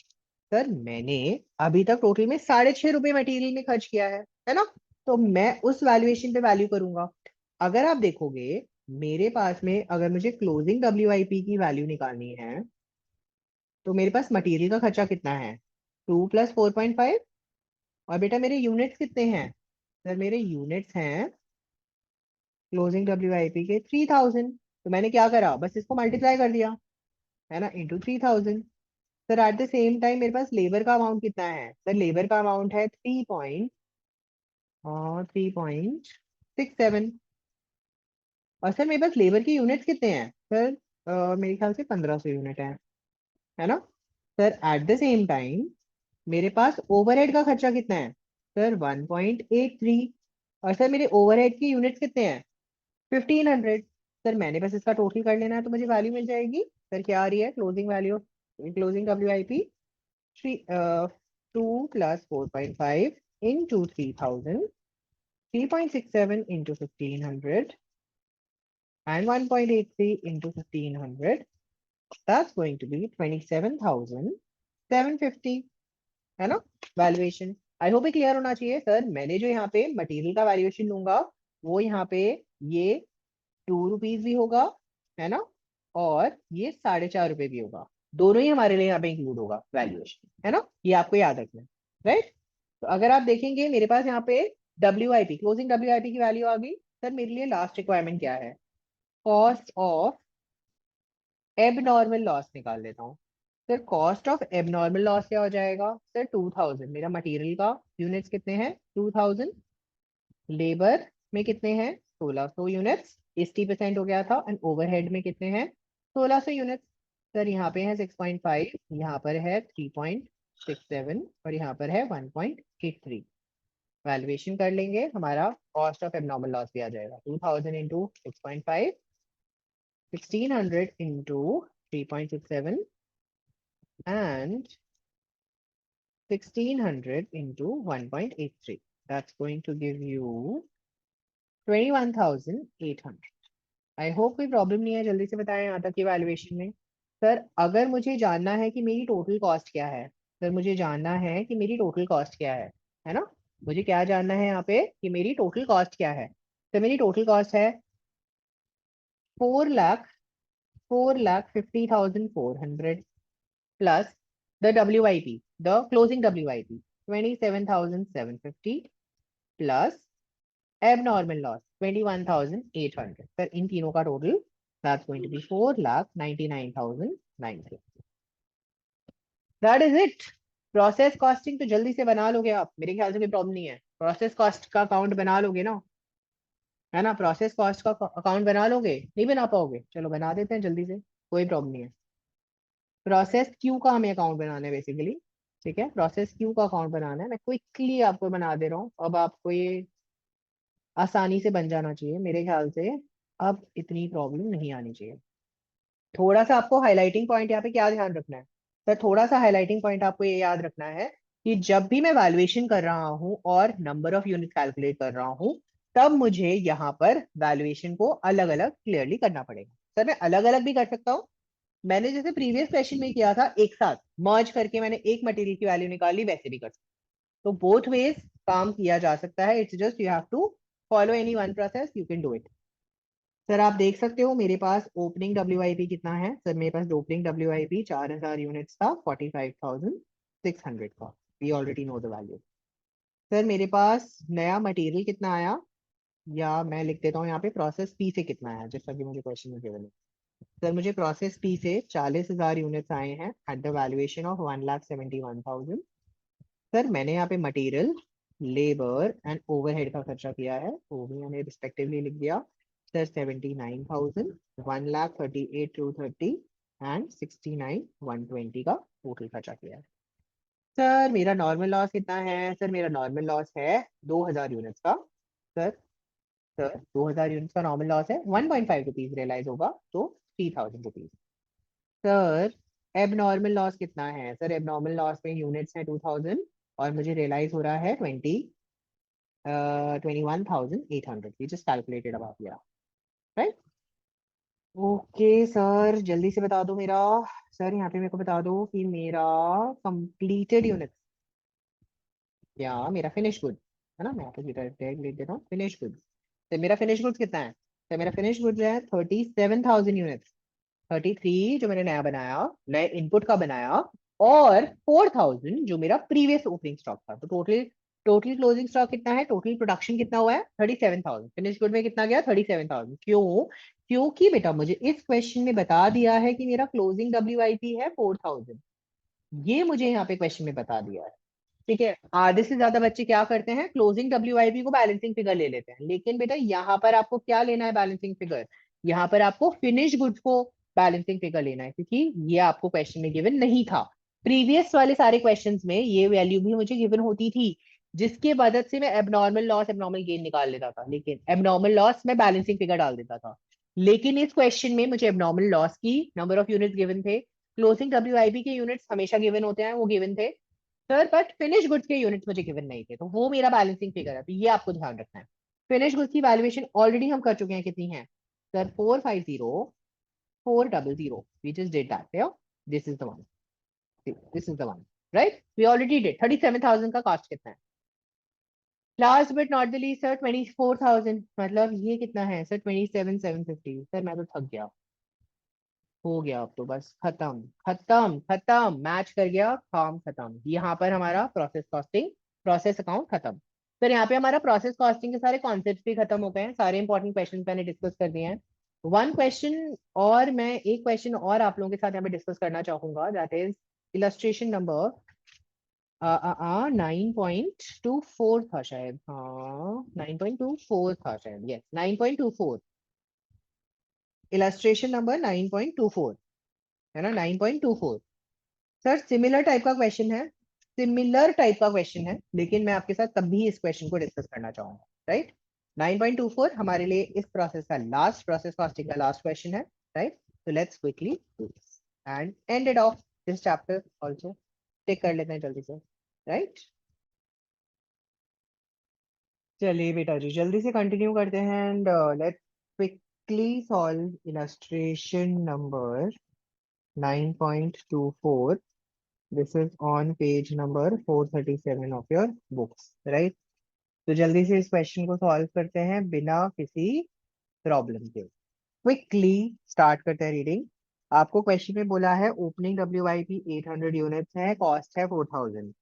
सर मैंने अभी तक टोटल में 6.5 रुपए मटेरियल में खर्च किया है ना? तो मैं उस वैल्यूएशन पे वैल्यू करूंगा। अगर आप देखोगे मेरे पास में, अगर मुझे क्लोजिंग डब्ल्यू आई पी की वैल्यू निकालनी है, तो मेरे पास मटेरियल का खर्चा कितना है? 2 + 4.5। और बेटा मेरे यूनिट्स कितने हैं? सर मेरे यूनिट्स हैं क्लोजिंग डब्ल्यू आई पी के 3,000। तो मैंने क्या करा, बस इसको मल्टीप्लाई कर दिया, है ना, into 3,000। Sir at the same time मेरे पास लेबर का अमाउंट कितना है? सर लेबर का अमाउंट है 3.67। और सर मेरे पास लेबर के यूनिट्स कितने हैं? सर मेरे ख्याल से 1,500 यूनिट है ना? Sir at the same time मेरे पास ओवरहेड का खर्चा कितना है? सर 1.83। और सर मेरे ओवरहेड की यूनिट्स कितने हैं? 1,500। सर मैंने बस इसका टोटल कर लेना है तो मुझे वैल्यू मिल जाएगी। सर क्या आ रही है closing value, closing W I P? 2 + 4.5 into 3,000, 3.67 into 1,500 and 1.83 into 1,500, that's going to be 27,750, है ना वैल्यूएशन? आई होप क्लियर होना चाहिए। सर मैंने जो यहाँ पे मटेरियल का वैल्यूएशन लूंगा वो यहाँ पे ये 2 रुपीज भी होगा, है ना, और ये 4.5 रुपए भी होगा। दोनों ही हमारे लिए यहाँ पे इंक्लूड होगा वैल्यूएशन, है ना, ये आपको याद रखना है, राइट। तो अगर आप देखेंगे मेरे पास यहाँ पे W I P, closing W I P की वैल्यू आ गई। सर मेरे लिए लास्ट रिक्वायरमेंट क्या है? कॉस्ट ऑफ एबनॉर्मल लॉस निकाल लेता हूँ। Sir cost of abnormal loss क्या हो जाएगा? सर 2,000, मेरा मटेरियल का यूनिट्स कितने हैं? 2,000। लेबर में कितने हैं? 1,600 यूनिट्स, 80% हो गया था। एंड ओवरहेड में कितने हैं? 1,600 यूनिट्स। सर यहाँ पे है 6.5, यहाँ पर है 3.67 और यहाँ पर है 1.83। वैल्यूएशन कर लेंगे, हमारा कॉस्ट ऑफ एबनॉर्मल लॉस भी आ जाएगा। 2,000 into 6.5, 1,600 into 3.67 and 1,600 into 1.83. That's going to give you 21,800. I hope कोई प्रॉब्लम नहीं है, जल्दी से बताएं यहाँ तक की वैल्यूएशन में। सर अगर मुझे जानना है कि मेरी टोटल कॉस्ट क्या है, सर मुझे जानना है कि मेरी टोटल कॉस्ट क्या है ना, मुझे क्या जानना है यहाँ पे कि मेरी टोटल कॉस्ट क्या है? तो मेरी टोटल कॉस्ट है 4,50,400 plus the WIP, the closing WIP, 27,750 plus abnormal loss 21,800. Sir इन तीनों का total that's going to be 4,99,900. That is it. Process costing तो जल्दी से बना लोगे आप, मेरे ख्याल से कोई प्रॉब्लम नहीं है। प्रोसेस कॉस्ट का अकाउंट बना लोगे ना, है ना? प्रोसेस कॉस्ट का अकाउंट बना लोगे? नहीं बना पाओगे? चलो बना देते हैं जल्दी से, कोई प्रॉब्लम नहीं है। प्रोसेस क्यू का हमें अकाउंट बनाना है बेसिकली, ठीक है, प्रोसेस क्यू का अकाउंट बनाना है। मैं क्विकली आपको बना दे रहा हूँ। अब आपको ये आसानी से बन जाना चाहिए मेरे ख्याल से। अब इतनी प्रॉब्लम नहीं आनी चाहिए। थोड़ा सा आपको हाईलाइटिंग पॉइंट यहाँ पे क्या ध्यान रखना है सर, थोड़ा सा हाईलाइटिंग पॉइंट आपको ये याद रखना है कि जब भी मैं वैल्यूएशन कर रहा हूँ और नंबर ऑफ यूनिट कैलकुलेट कर रहा हूँ, तब मुझे यहाँ पर वैल्यूएशन को अलग अलग क्लियरली करना पड़ेगा। सर मैं अलग अलग भी कर सकता हूँ, मैंने जैसे प्रीवियस क्वेश्चन में किया था एक साथ मर्ज करके मैंने एक मटेरियल की वैल्यू निकाली, वैसे भी कर सकता हूँ। तो बोथ वेज काम किया जा सकता है, it's just you have to follow any one process, you can do it. Sir आप देख सकते हो मेरे पास ओपनिंग डब्ल्यू कितना है। सर मेरे पास ओपनिंग डब्ल्यू 4000 यूनिट्स था, 45,600 का। We already know the value. Sir मेरे पास नया मटेरियल कितना आया, या मैं लिख देता हूँ यहाँ पे प्रोसेस पी से कितना आया, जैसा कि मुझे क्वेश्चन में गिवन है। सर मुझे प्रोसेस पी से 40,000 यूनिट्स आए हैं at the valuation of 1,71,000। Sir मैंने यहाँ पे मटेरियल, लेबर एंड ओवरहेड का खर्चा किया है, वो भी मैंने रिस्पेक्टिवली लिख दिया। सर 79,000, 1,38,230 एंड 69,120 का टोटल खर्चा किया है। सर मेरा नॉर्मल लॉस कितना है, सर मेरा नॉर्मल लॉस है 2,000 यूनिट्स का। सर सर 2,000 यूनिट्स का नॉर्मल लॉस है, 1.5 रुपीज रियलाइज होगा तो 3,000 रुपीज। सर एबनॉर्मल लॉस कितना है, सर एबनॉर्मल लॉस में यूनिट्स है 2,000 और मुझे रियलाइज हो रहा है 21,800। We just calculated about here, right. Okay sir जल्दी से बता दो मेरा। सर यहाँ पे मेरे को बता दो कि मेरा कंप्लीटेड यूनिट या मेरा फिनिश गुड है ना, मैं यहाँ पे टैग लिख देता हूँ फिनिश गुड। तो मेरा फिनिश गुड्स कितना है, तो मेरा फिनिश गुड्स है 37,000 यूनिट्स। 33 जो मैंने नया बनाया, नए इनपुट का बनाया, और 4,000 जो मेरा प्रीवियस ओपनिंग स्टॉक था। तो टोटल टोटल क्लोजिंग स्टॉक कितना है, टोटल प्रोडक्शन कितना हुआ है 37,000। फिनिश गुड में कितना गया 37,000। क्यों, क्योंकि बेटा मुझे इस क्वेश्चन में बता दिया है कि मेरा क्लोजिंग डब्ल्यू है 4,000। ये मुझे यहाँ पे क्वेश्चन में बता दिया है। ठीक है, आधे से ज्यादा बच्चे क्या करते हैं, क्लोजिंग डब्ल्यू को बैलेंसिंग फिगर ले लेते हैं, लेकिन बेटा यहाँ पर आपको क्या लेना है बैलेंसिंग फिगर, यहाँ पर आपको फिनिश गुड्स को बैलेंसिंग फिगर लेना है, क्योंकि ये आपको क्वेश्चन में गिवन नहीं था। प्रीवियस वाले सारे क्वेश्चंस में ये वैल्यू भी मुझे गिवन होती थी, जिसके मदद से मैं एबनॉर्मल लॉस एबनॉर्मल गेन निकाल लेता था, लेकिन एबनॉर्मल लॉस मैं बैलेंसिंग फिगर डाल देता था। लेकिन इस क्वेश्चन में मुझे एबनॉर्मल लॉस की नंबर ऑफ यूनिट्स गिवन थे, क्लोजिंग डब्ल्यू के यूनिट्स हमेशा गिवन होते हैं, वो गिवन थे सर, बट फिनिश गुड्स के यूनिट्स मुझे गिवन नहीं थे, तो वो मेरा बैलेंसिंग फिगर है, तो ये आपको ध्यान रखना है। फिनिश गुड्स की वैल्यूएशन ऑलरेडी हम कर चुके हैं, कितनी है sir, 450,400, we just did that, this is the one, this is the one, right, we already did. 37,000 का कॉस्ट कितना है, last but not the least sir 24,000, मतलब ये कितना है सर 27,750। सर मैं तो थक गया, हो गया अब तो बस खत्म खत्म खत्म, मैच कर गया, काम खत्म। यहाँ पर हमारा प्रोसेस कॉस्टिंग, प्रोसेस अकाउंट खत्म। फिर यहाँ पे हमारा प्रोसेस कॉस्टिंग के सारे कॉन्सेप्ट भी खत्म हो गए हैं, सारे इंपॉर्टेंट क्वेश्चन मैंने डिस्कस कर दिए हैं। वन क्वेश्चन और मैं एक क्वेश्चन और आप लोगों के साथ यहाँ पे डिस्कस करना चाहूंगा, दैट इज इलस्ट्रेशन नंबर 9.24 था शायद, हाँ 9.24 था शायद, यस 9.24, इलस्ट्रेशन नंबर 9.24 है ना, 9.24। सर सिमिलर टाइप का क्वेश्चन है, सिमिलर टाइप का क्वेश्चन है, लेकिन मैं आपके साथ तब भी इस क्वेश्चन को डिस्कस करना चाहूंगा, राइट। 9.24 हमारे लिए इस प्रोसेस का लास्ट, प्रोसेस कॉस्टिंग का लास्ट क्वेश्चन है, राइट। तो let's quickly do this and ended of this chapter also, take कर लेते हैं जल्दी से, राइट। चलिए बेटा जी जल्दी से कंटिन्यू करते हैं and let's quickly solve illustration number 9.24। This is on page number 437 of your books, right. तो जल्दी से इस क्वेश्चन को सॉल्व करते हैं बिना किसी प्रॉब्लम के, क्विकली स्टार्ट करते हैं रीडिंग। आपको क्वेश्चन में बोला है ओपनिंग डब्ल्यू 800 यूनिट्स है, कॉस्ट है 4,000,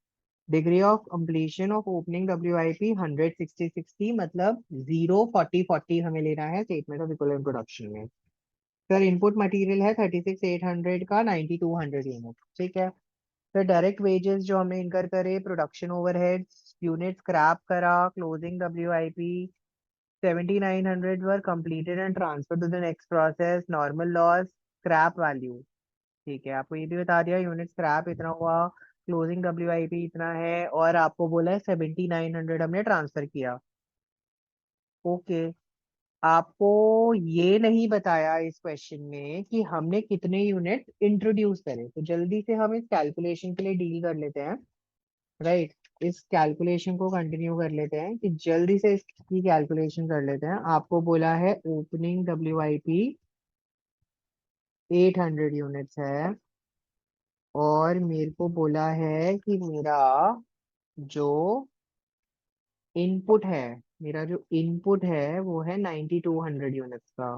degree of completion of opening W 100, 60, 60, मतलब 0, 40, 40 हमें लेना है स्टेटमेंट ऑफ इक्विवेलेंट प्रोडक्शन में। सर इनपुट मटेरियल है 36,800 का 9,200 यूनिट, ठीक है। फिर डायरेक्ट वेजेस जो हमें इनकर करे, प्रोडक्शन ओवरहेड्स, यूनिट स्क्रैप करा, closing W 7,900 were completed and transferred to the next process, normal loss, scrap value, ठीक है। आपको ये भी बता दिया यूनिट स्क्रैप इतना हुआ, क्लोजिंग डब्ल्यू इतना है, और आपको बोला है 7,900 हमने ट्रांसफर किया। ओके, आपको ये नहीं बताया इस क्वेश्चन में कि हमने कितने यूनिट इंट्रोड्यूस करे, तो जल्दी से हम इस कैलकुलेशन के लिए डील कर लेते हैं। राइट, इस कैलकुलेशन को कंटिन्यू कर लेते हैं कि जल्दी से इसकी कैलकुलेशन कर लेते हैं। आपको बोला है ओपनिंग WIP 800 यूनिट्स है, और मेरे को बोला है कि जो इनपुट है मेरा जो इनपुट है वो है 9200 यूनिट्स का।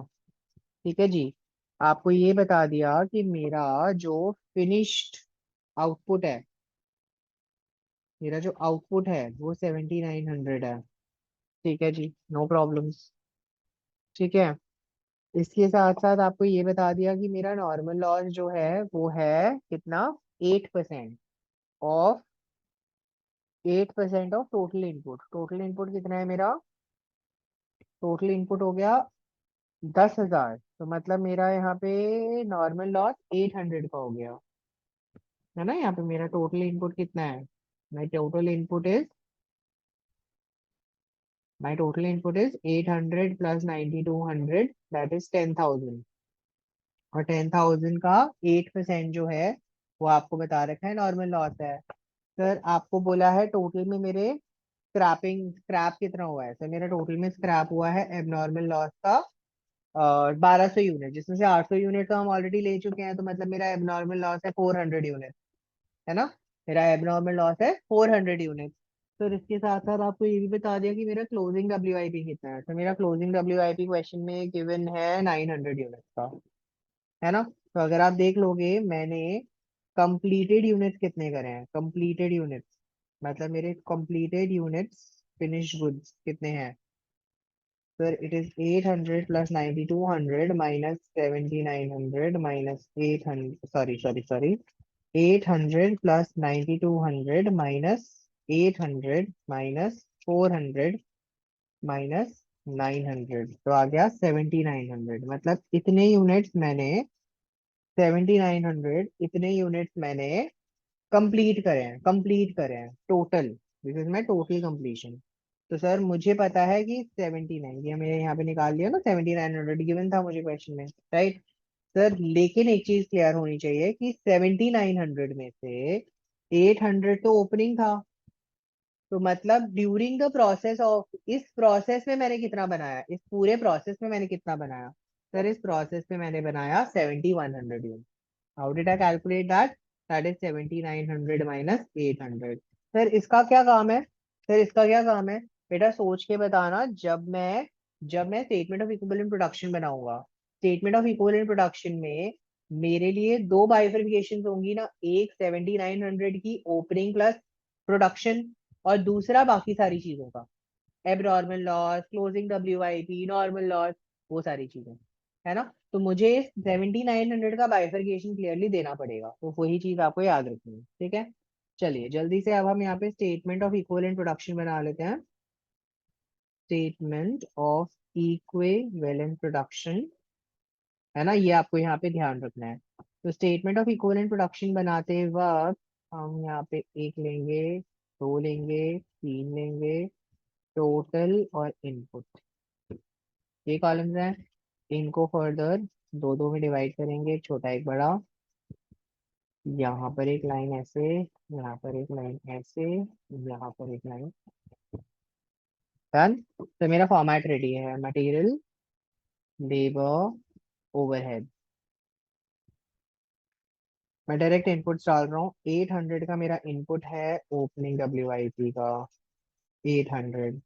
ठीक है जी। आपको ये बता दिया कि मेरा जो फिनिश्ड आउटपुट है मेरा जो आउटपुट है वो 7900 है। ठीक है जी, नो प्रॉब्लम्स। ठीक है, इसके साथ साथ आपको ये बता दिया कि मेरा नॉर्मल लॉस जो है वो है कितना, 8% of 8% of total input. Total input कितना है मेरा, टोटल इनपुट हो गया 10,000, तो मतलब मेरा यहाँ पे नॉर्मल लॉस 800 का हो गया, है ना। यहाँ पे मेरा टोटल इनपुट कितना है, माई total input is my total input is 800 plus 9200, that is 10,000। और 10,000 का 8% जो है वो आपको बता रखा है नॉर्मल लॉस है। सर आपको बोला है टोटल में मेरे स्क्रैप कितना हुआ है। सर मेरा टोटल में स्क्रैप हुआ है एबनॉर्मल लॉस का 1200 यूनिट, जिसमें से 800 यूनिट तो हम ऑलरेडी ले चुके हैं, तो मतलब मेरा एबनॉर्मल लॉस है 400 यूनिट, है ना। मेरा एबनॉर्मल लॉस है 400 यूनिट। तो इसके साथ साथ आपको ये भी बता दिया कि मेरा क्लोजिंग WIP कितना है। तो मेरा क्लोजिंग WIP क्वेश्चन में गिवन है 900 यूनिट का, है ना। तो अगर आप देख लोगे मैंने कंप्लीटेड यूनिट्स कितने करे हैं, कंप्लीटेड यूनिट्स मतलब मेरे कंप्लीटेड यूनिट्स फिनिश गुड्स कितने हैं। Sir it is 800 plus 9200 minus 7900 minus 800, sorry 800 plus 9200 minus 800 minus 400 minus 900, तो आ गया 7900। मतलब इतने यूनिट्स मैंने 7900 इतने यूनिट्स मैंने कंप्लीट करें total, this is my total completion. तो सर मुझे पता है कि 79, ये मैंने यहाँ पे निकाल लिया ना, 7900 गिवन था मुझे क्वेश्चन में, राइट। सर लेकिन एक चीज क्लियर होनी चाहिए कि 7900 में से 800 तो ओपनिंग था, तो मतलब ड्यूरिंग द प्रोसेस ऑफ, इस प्रोसेस में मैंने कितना बनाया, इस पूरे प्रोसेस में मैंने कितना बनाया। सर इस प्रोसेस में मैंने बनाया 7100 unit. How did I calculate that, that is 7900 minus 800। Sir इसका क्या काम है, सर इसका क्या काम है, बेटा सोच के बताना। जब मैं स्टेटमेंट ऑफ इक्विवेलेंट प्रोडक्शन बनाऊंगा, स्टेटमेंट ऑफ इक्विवेलेंट प्रोडक्शन में मेरे लिए दो बाइफर्फिकेशन होंगी ना, एक 7900 की ओपनिंग प्लस प्रोडक्शन, और दूसरा बाकी सारी चीजों का, abnormal loss, closing WIP, normal loss, वो सारी चीजें, है ना। तो मुझे 7900 का बाइफर्केशन क्लियरली देना पड़ेगा, तो वही चीज आपको याद रखनी है। ठीक है, चलिए जल्दी से अब हम यहाँ पे स्टेटमेंट ऑफ इक्विवेलेंट प्रोडक्शन बना लेते हैं। स्टेटमेंट ऑफ इक्विवेलेंट प्रोडक्शन, है ना, ये आपको यहाँ पे ध्यान रखना है। तो स्टेटमेंट ऑफ इक्विवेलेंट प्रोडक्शन बनाते वक्त हम यहाँ पे एक लेंगे, दो लेंगे, तीन लेंगे, टोटल और इनपुट, ये कॉलम्स हैं। इनको फर्दर दो दो में डिवाइड करेंगे, एक छोटा एक बड़ा। यहाँ पर एक लाइन ऐसे, यहाँ पर एक लाइन ऐसे, यहाँ पर एक लाइन। डन। तो मेरा फॉर्मेट रेडी है, मटेरियल, लेबर, ओवरहेड। मैं डायरेक्ट इनपुट्स डाल रहा हूँ। 800 का मेरा इनपुट है ओपनिंग WIP का, 800।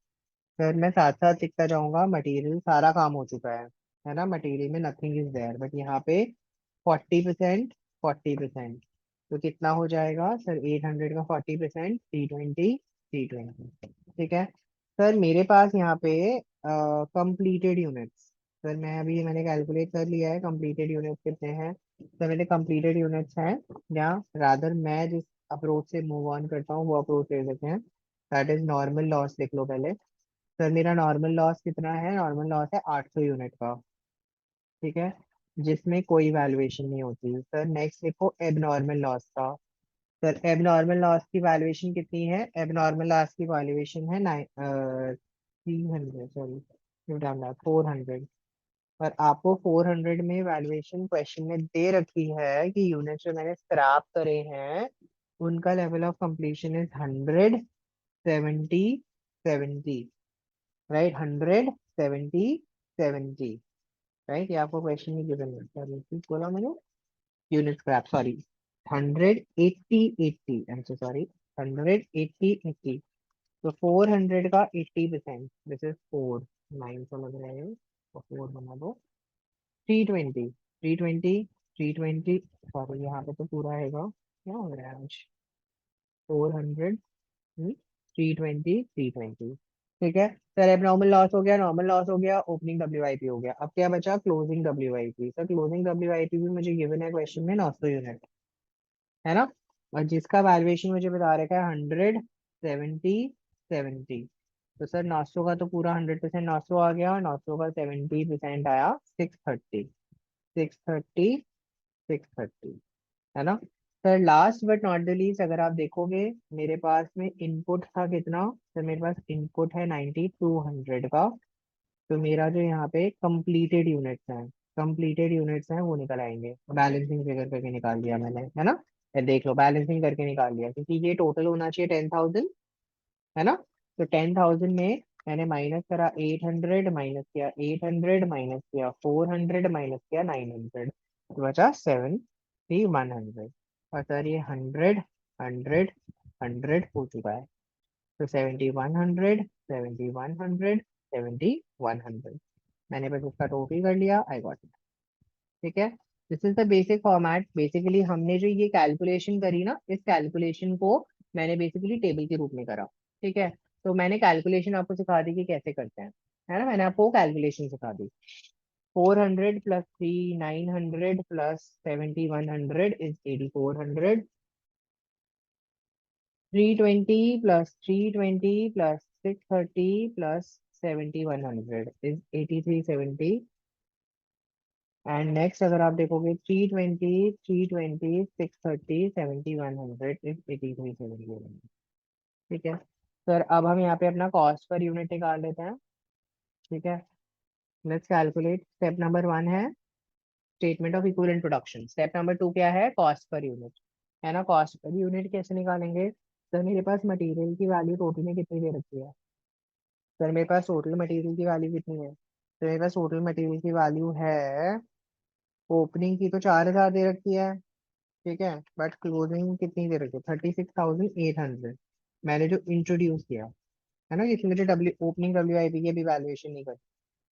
फिर मैं साथ साथ लिखता जाऊंगा, मटेरियल सारा काम हो चुका है ना, मटेरियल में नथिंग इज देयर, बट यहाँ पे 40%, 40%, तो कितना हो जाएगा सर, 800 का 40%, 320, 320। ठीक है। सर मेरे पास यहाँ पे कंप्लीटेड यूनिट्स, सर मैंने कैलकुलेट कर लिया है कंप्लीटेड यूनिट्स कितने हैं। सर मेरे कंप्लीटेड यूनिट्स हैं, या रादर मैं जिस अप्रोच से मूव ऑन करता हूँ वो अप्रोच ले लेते हैं, दैट इज नॉर्मल लॉस लिख लो पहले। सर मेरा नॉर्मल लॉस कितना है, नॉर्मल लॉस है 800 यूनिट का। ठीक है, जिसमें कोई वैल्यूएशन नहीं होती। सर नेक्स्ट लिखो एबनॉर्मल लॉस का। सर एबनॉर्मल लॉस की वैल्यूएशन कितनी है, एबनॉर्मल लॉस की वैल्यूएशन है 300, सॉरी 400। पर आपको 400 में वैल्यूएशन क्वेश्चन में दे रखी है कि यूनिट जो मैंने स्क्रैप करे हैं उनका level of completion is 100, 70, 70, right, 100, 70, 70, right. ये आपको क्वेश्चन में गिवन है, सॉरी बोला मैंने, unit scrap, sorry, 180, 80, I am so sorry, 180, 80। तो 400 का 80%, दिस इज 4, 9 समझ रहे हो, तो 4 बना दो। 320, 320, 320, सॉरी यहाँ पे तो पूरा आएगा, क्या हो रहा है आज, 400, 320, 320, ठीक है सर। अब नॉर्मल लॉस हो गया, नॉर्मल लॉस हो गया, ओपनिंग WIP हो गया, अब क्या बचा, closing WIP। Sir closing WIP भी मुझे गिवन है क्वेश्चन में 900 यूनिट, है ना, और जिसका वैल्यूएशन मुझे बता रखा है 100, 70, 70। तो सर 900 का तो पूरा 100% 900 आ गया, और 900 का 70% आया 630, 630, 630, है ना। Sir last but not the least, अगर आप देखोगे मेरे पास में इनपुट था कितना, सर मेरे पास इनपुट है 9200 का। तो मेरा जो यहाँ पे कंप्लीटेड यूनिट्स हैं वो निकल आएंगे, बैलेंसिंग फिगर करके निकाल दिया मैंने, है ना। ये देख लो, बैलेंसिंग करके निकाल लिया, क्योंकि ये टोटल होना चाहिए 10,000, है ना। तो 10,000 में मैंने माइनस करा 800, माइनस किया 800, माइनस किया 400, माइनस किया 900, तो बचा 7100। और सर ये 100, 100, 100 हो चुका है, तो 7100, 7100, 7100, मैंने बस उसका टोटल कर लिया, आई गॉट इट, ठीक है। This is the basic format. Basically हमने जो ये कैलकुलेशन करी ना, इस कैलकुलेशन को मैंने बेसिकली टेबल के रूप में करा, ठीक है। तो मैंने कैलकुलेशन आपको सिखा दी कि कैसे करते हैं, है ना, मैंने आपको कैलकुलेशन सिखा दी। 400 plus 900 plus 7100 is 8400। 320 plus 320 plus 630 plus 7100 is 8370। And next अगर आप देखोगे 320, 320, 630, 7100 इज 8370, ठीक है। सर अब हम यहाँ पे अपना कॉस्ट पर यूनिट निकाल लेते हैं, ठीक है। Let's calculate. स्टेप नंबर 1 है statement of equivalent production, step number 2 क्या है, कॉस्ट पर यूनिट, है ना। कॉस्ट पर यूनिट कैसे निकालेंगे, सर मेरे पास मटेरियल की वैल्यू टोटल में कितनी दे रखी है, सर मेरे पास टोटल मटेरियल की वैल्यू कितनी है, तो मेरे पास टोटल मटेरियल की वैल्यू है, ओपनिंग की तो 4000 दे रखी है, ठीक है, बट क्लोजिंग कितनी दे रखी है, 36,800। मैंने जो इंट्रोड्यूस किया, है ना, इसमें मुझे ओपनिंग WIP की भी वैल्यूएशन नहीं कर,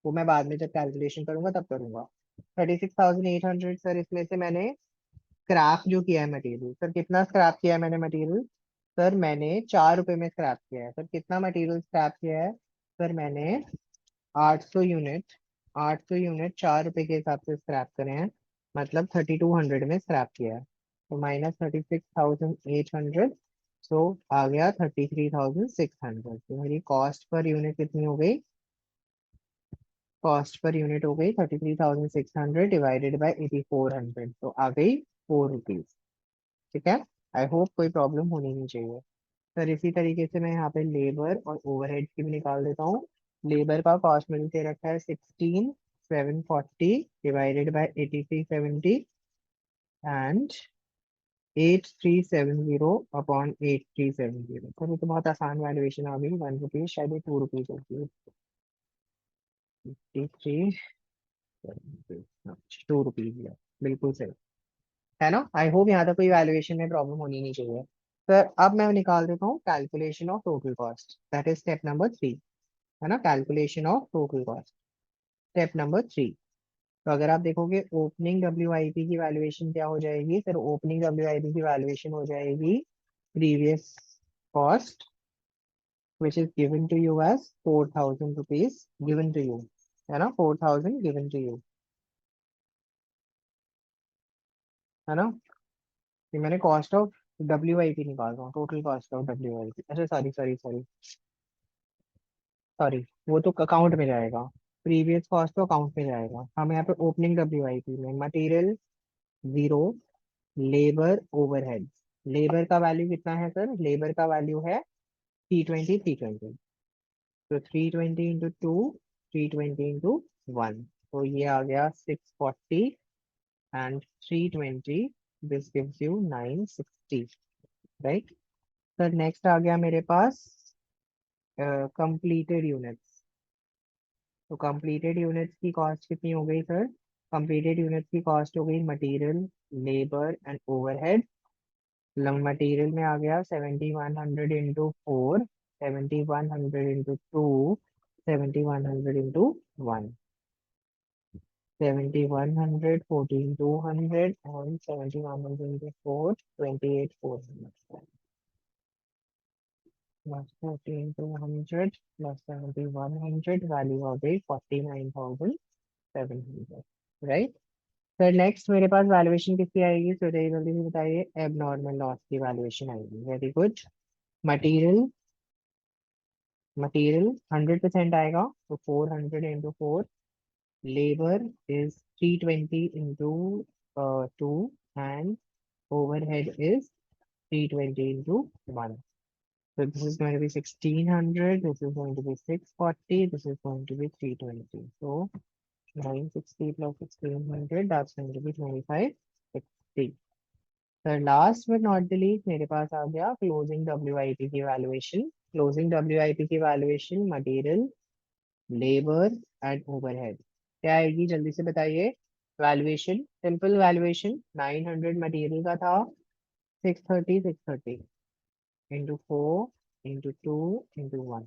वो मैं बाद में जब कैलकुलेशन करूंगा तब करूंगा। 36,800, सर इसमें से मैंने स्क्रैप जो किया है मटेरियल, सर कितना स्क्रैप किया है मैंने मटेरियल, सर मैंने 4 रुपए में स्क्रैप किया है। सर कितना मटेरियल स्क्रैप किया है, सर मैंने 800 यूनिट, 800 यूनिट 4 रुपए के हिसाब से स्क्रैप करे हैं, मतलब 3200 में स्क्रैप किया है, तो माइनस 36,800, सो आ गया 33,600। तो मेरी कॉस्ट पर यूनिट कितनी हो गई, कॉस्ट पर यूनिट हो गई 33,600 डिवाइडेड बाई 8400, तो आ गई 4 रुपीज, ठीक है। आई होप कोई प्रॉब्लम होनी नहीं चाहिए। सर इसी तरीके से मैं यहाँ पे लेबर और ओवरहेड की भी निकाल देता हूँ। लेबर का कॉस्ट मुझे दे रखा है 16,740 divided by 8370 and 8370 upon 8370। Sir ये तो बहुत आसान वैल्यूएशन आ गई, 1 रुपीज, शायद ये 2 रुपीज होती है, 2 रुपीज, बिल्कुल सही, है ना। आई होप यहाँ तक कोई वैल्यूएशन में प्रॉब्लम होनी नहीं चाहिए। सर अब मैं निकाल देता हूँ calculation of total cost, that is step number 3, है ना, calculation of total cost, step number 3। तो अगर आप देखोगे ओपनिंग WIP की वैल्यूएशन क्या हो जाएगी, सर ओपनिंग WIP की वैल्यूएशन हो जाएगी previous cost which is given to you as 4,000 rupees, given to you, है ना, 4,000 गिवन टू यू, है ना। ये मैंने कॉस्ट ऑफ WIP निकाल रहा हूँ, टोटल कॉस्ट ऑफ WIP, अच्छा सॉरी सॉरी सॉरी सॉरी, वो तो अकाउंट में जाएगा, प्रीवियस कॉस्ट तो अकाउंट में जाएगा। हम यहाँ पे ओपनिंग WIP में मटेरियल 0, लेबर ओवरहेड, लेबर का वैल्यू कितना है सर, लेबर का वैल्यू है 320, 320, तो 320 इंटू 2 320 into 1, तो ये आ गया 640 and 320, this gives you 960, right? Sir next आ गया मेरे पास कंप्लीटेड यूनिट्स। तो कंप्लीटेड यूनिट्स की कॉस्ट कितनी हो गई सर? कंप्लीटेड यूनिट्स की कॉस्ट हो गई material, labour and overhead. Material में आ गया 7100 into 4, 7100 into 2, 7100 into 1, 7100, 14200 and 7100 into 4, 28400 plus 14200 plus 7100, value of it 49,700, right? Sir next मेरे पास वैल्यूएशन किसकी आएगी? सो जल्दी से बताइए। एबनॉर्मल लॉस की वैल्यूएशन आएगी। Very good. मटेरियल, मटेरियल 100% आएगा, तो 400 into 4। Labour is 320 into 2 and overhead is 320 into 1. So this is going to be 1600, this is going to be 640, this is going to be 320. So 960 plus 1600, that's going to be 2560. So last but not the least, मेरे पास आ गया closing WIP की valuation. Closing WIP की valuation, material, labor and overhead. क्या आएगी जल्दी से बताइए? Valuation, simple valuation, 900 material का था, 630 into 4 into 2 into 1.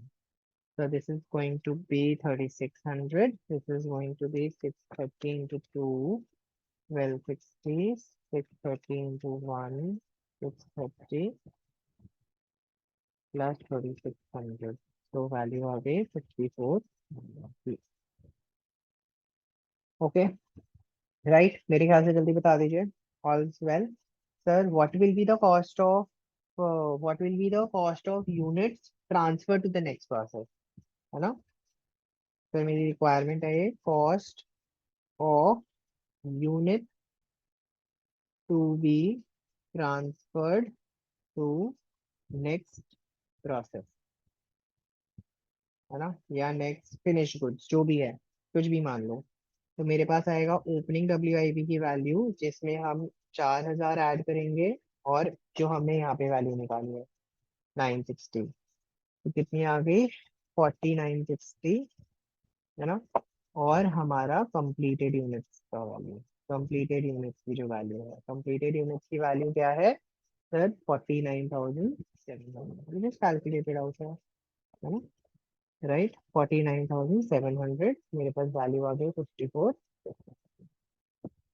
So this is going to be 3600. This is going to be 630 into 2, 1260, 630 into 1, 630 plus 3600. So value of a 54. Okay, right? मेरे ख्याल से जल्दी बता दीजिए। All's well. Sir, what will be the cost of units transferred to the next process? है ना? सर मेरी रिक्वायरमेंट है ये, cost of unit to be transferred to next process, है ना, या नेक्स्ट फिनिश गुड्स, जो भी है, कुछ भी मान लो। तो मेरे पास आएगा ओपनिंग WIP की वैल्यू, जिसमें हम 4000 ऐड करेंगे, और जो हमने यहाँ पे वैल्यू निकाली है 960, तो कितनी आ गई? 4960, है ना। और हमारा कंप्लीटेड यूनिट्स का वैल्यू, कंप्लीटेड यूनिट्स की जो वैल्यू है, कंप्लीटेड यूनिट्स की वैल्यू क्या है सर? 49,700, जस्ट कैलकुलेटेड आउट है ना, राइट। 49,700, मेरे पास वैल्यू आ गई 54।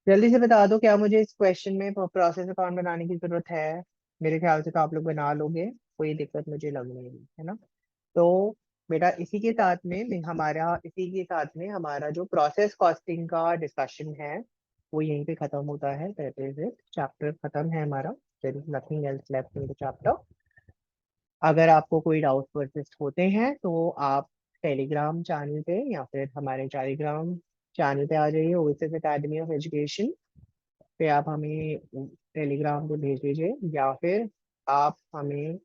जल्दी से बता दो, क्या मुझे इस क्वेश्चन में प्रोसेस अकाउंट बनाने की जरूरत है? मेरे ख्याल से तो आप लोग बना लोगे, कोई दिक्कत मुझे लग नहीं रही है ना। तो बेटा इसी के साथ में हमारा जो प्रोसेस कॉस्टिंग का डिस्कशन है वो यहीं पे खत्म होता है। चैप्टर खत्म है हमारा। There is nothing else left in the chapter. अगर आपको कोई डाउट परसिस्ट होते हैं तो आप टेलीग्राम चैनल पे या फिर हमारे टेलीग्राम चैनल पे आ जाइए, ओएसएस एकेडमी ऑफ एजुकेशन पे आप हमें टेलीग्राम पे भेज दीजिए, या फिर आप हमें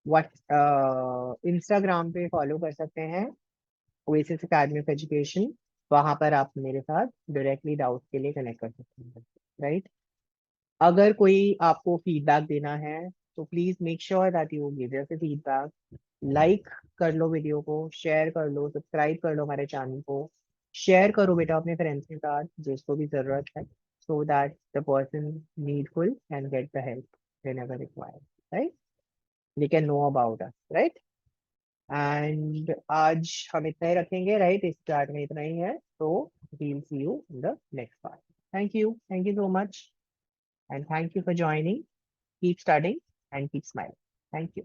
व्हाट इंस्टाग्राम पे फॉलो कर सकते हैं, ओएसिस एकेडमी ऑफ एजुकेशन। वहां पर आप मेरे साथ डायरेक्टली डाउट के लिए कनेक्ट कर सकते हैं, राइट। अगर कोई आपको फीडबैक देना है तो please make sure that you give us feedback. Like कर लो वीडियो को, शेयर कर लो, सब्सक्राइब कर लो हमारे चैनल को, शेयर करो बेटा अपने फ्रेंड्स के साथ जिसको भी जरूरत है, so that the person needful can get the help whenever required, right. They can know about us, right. And आज हम इतना ही रखेंगे, राइट। इस चार्ट में इतना ही है, तो we'll see you in the next part. Thank you so much, and thank you for joining. Keep studying and keep smiling. Thank you.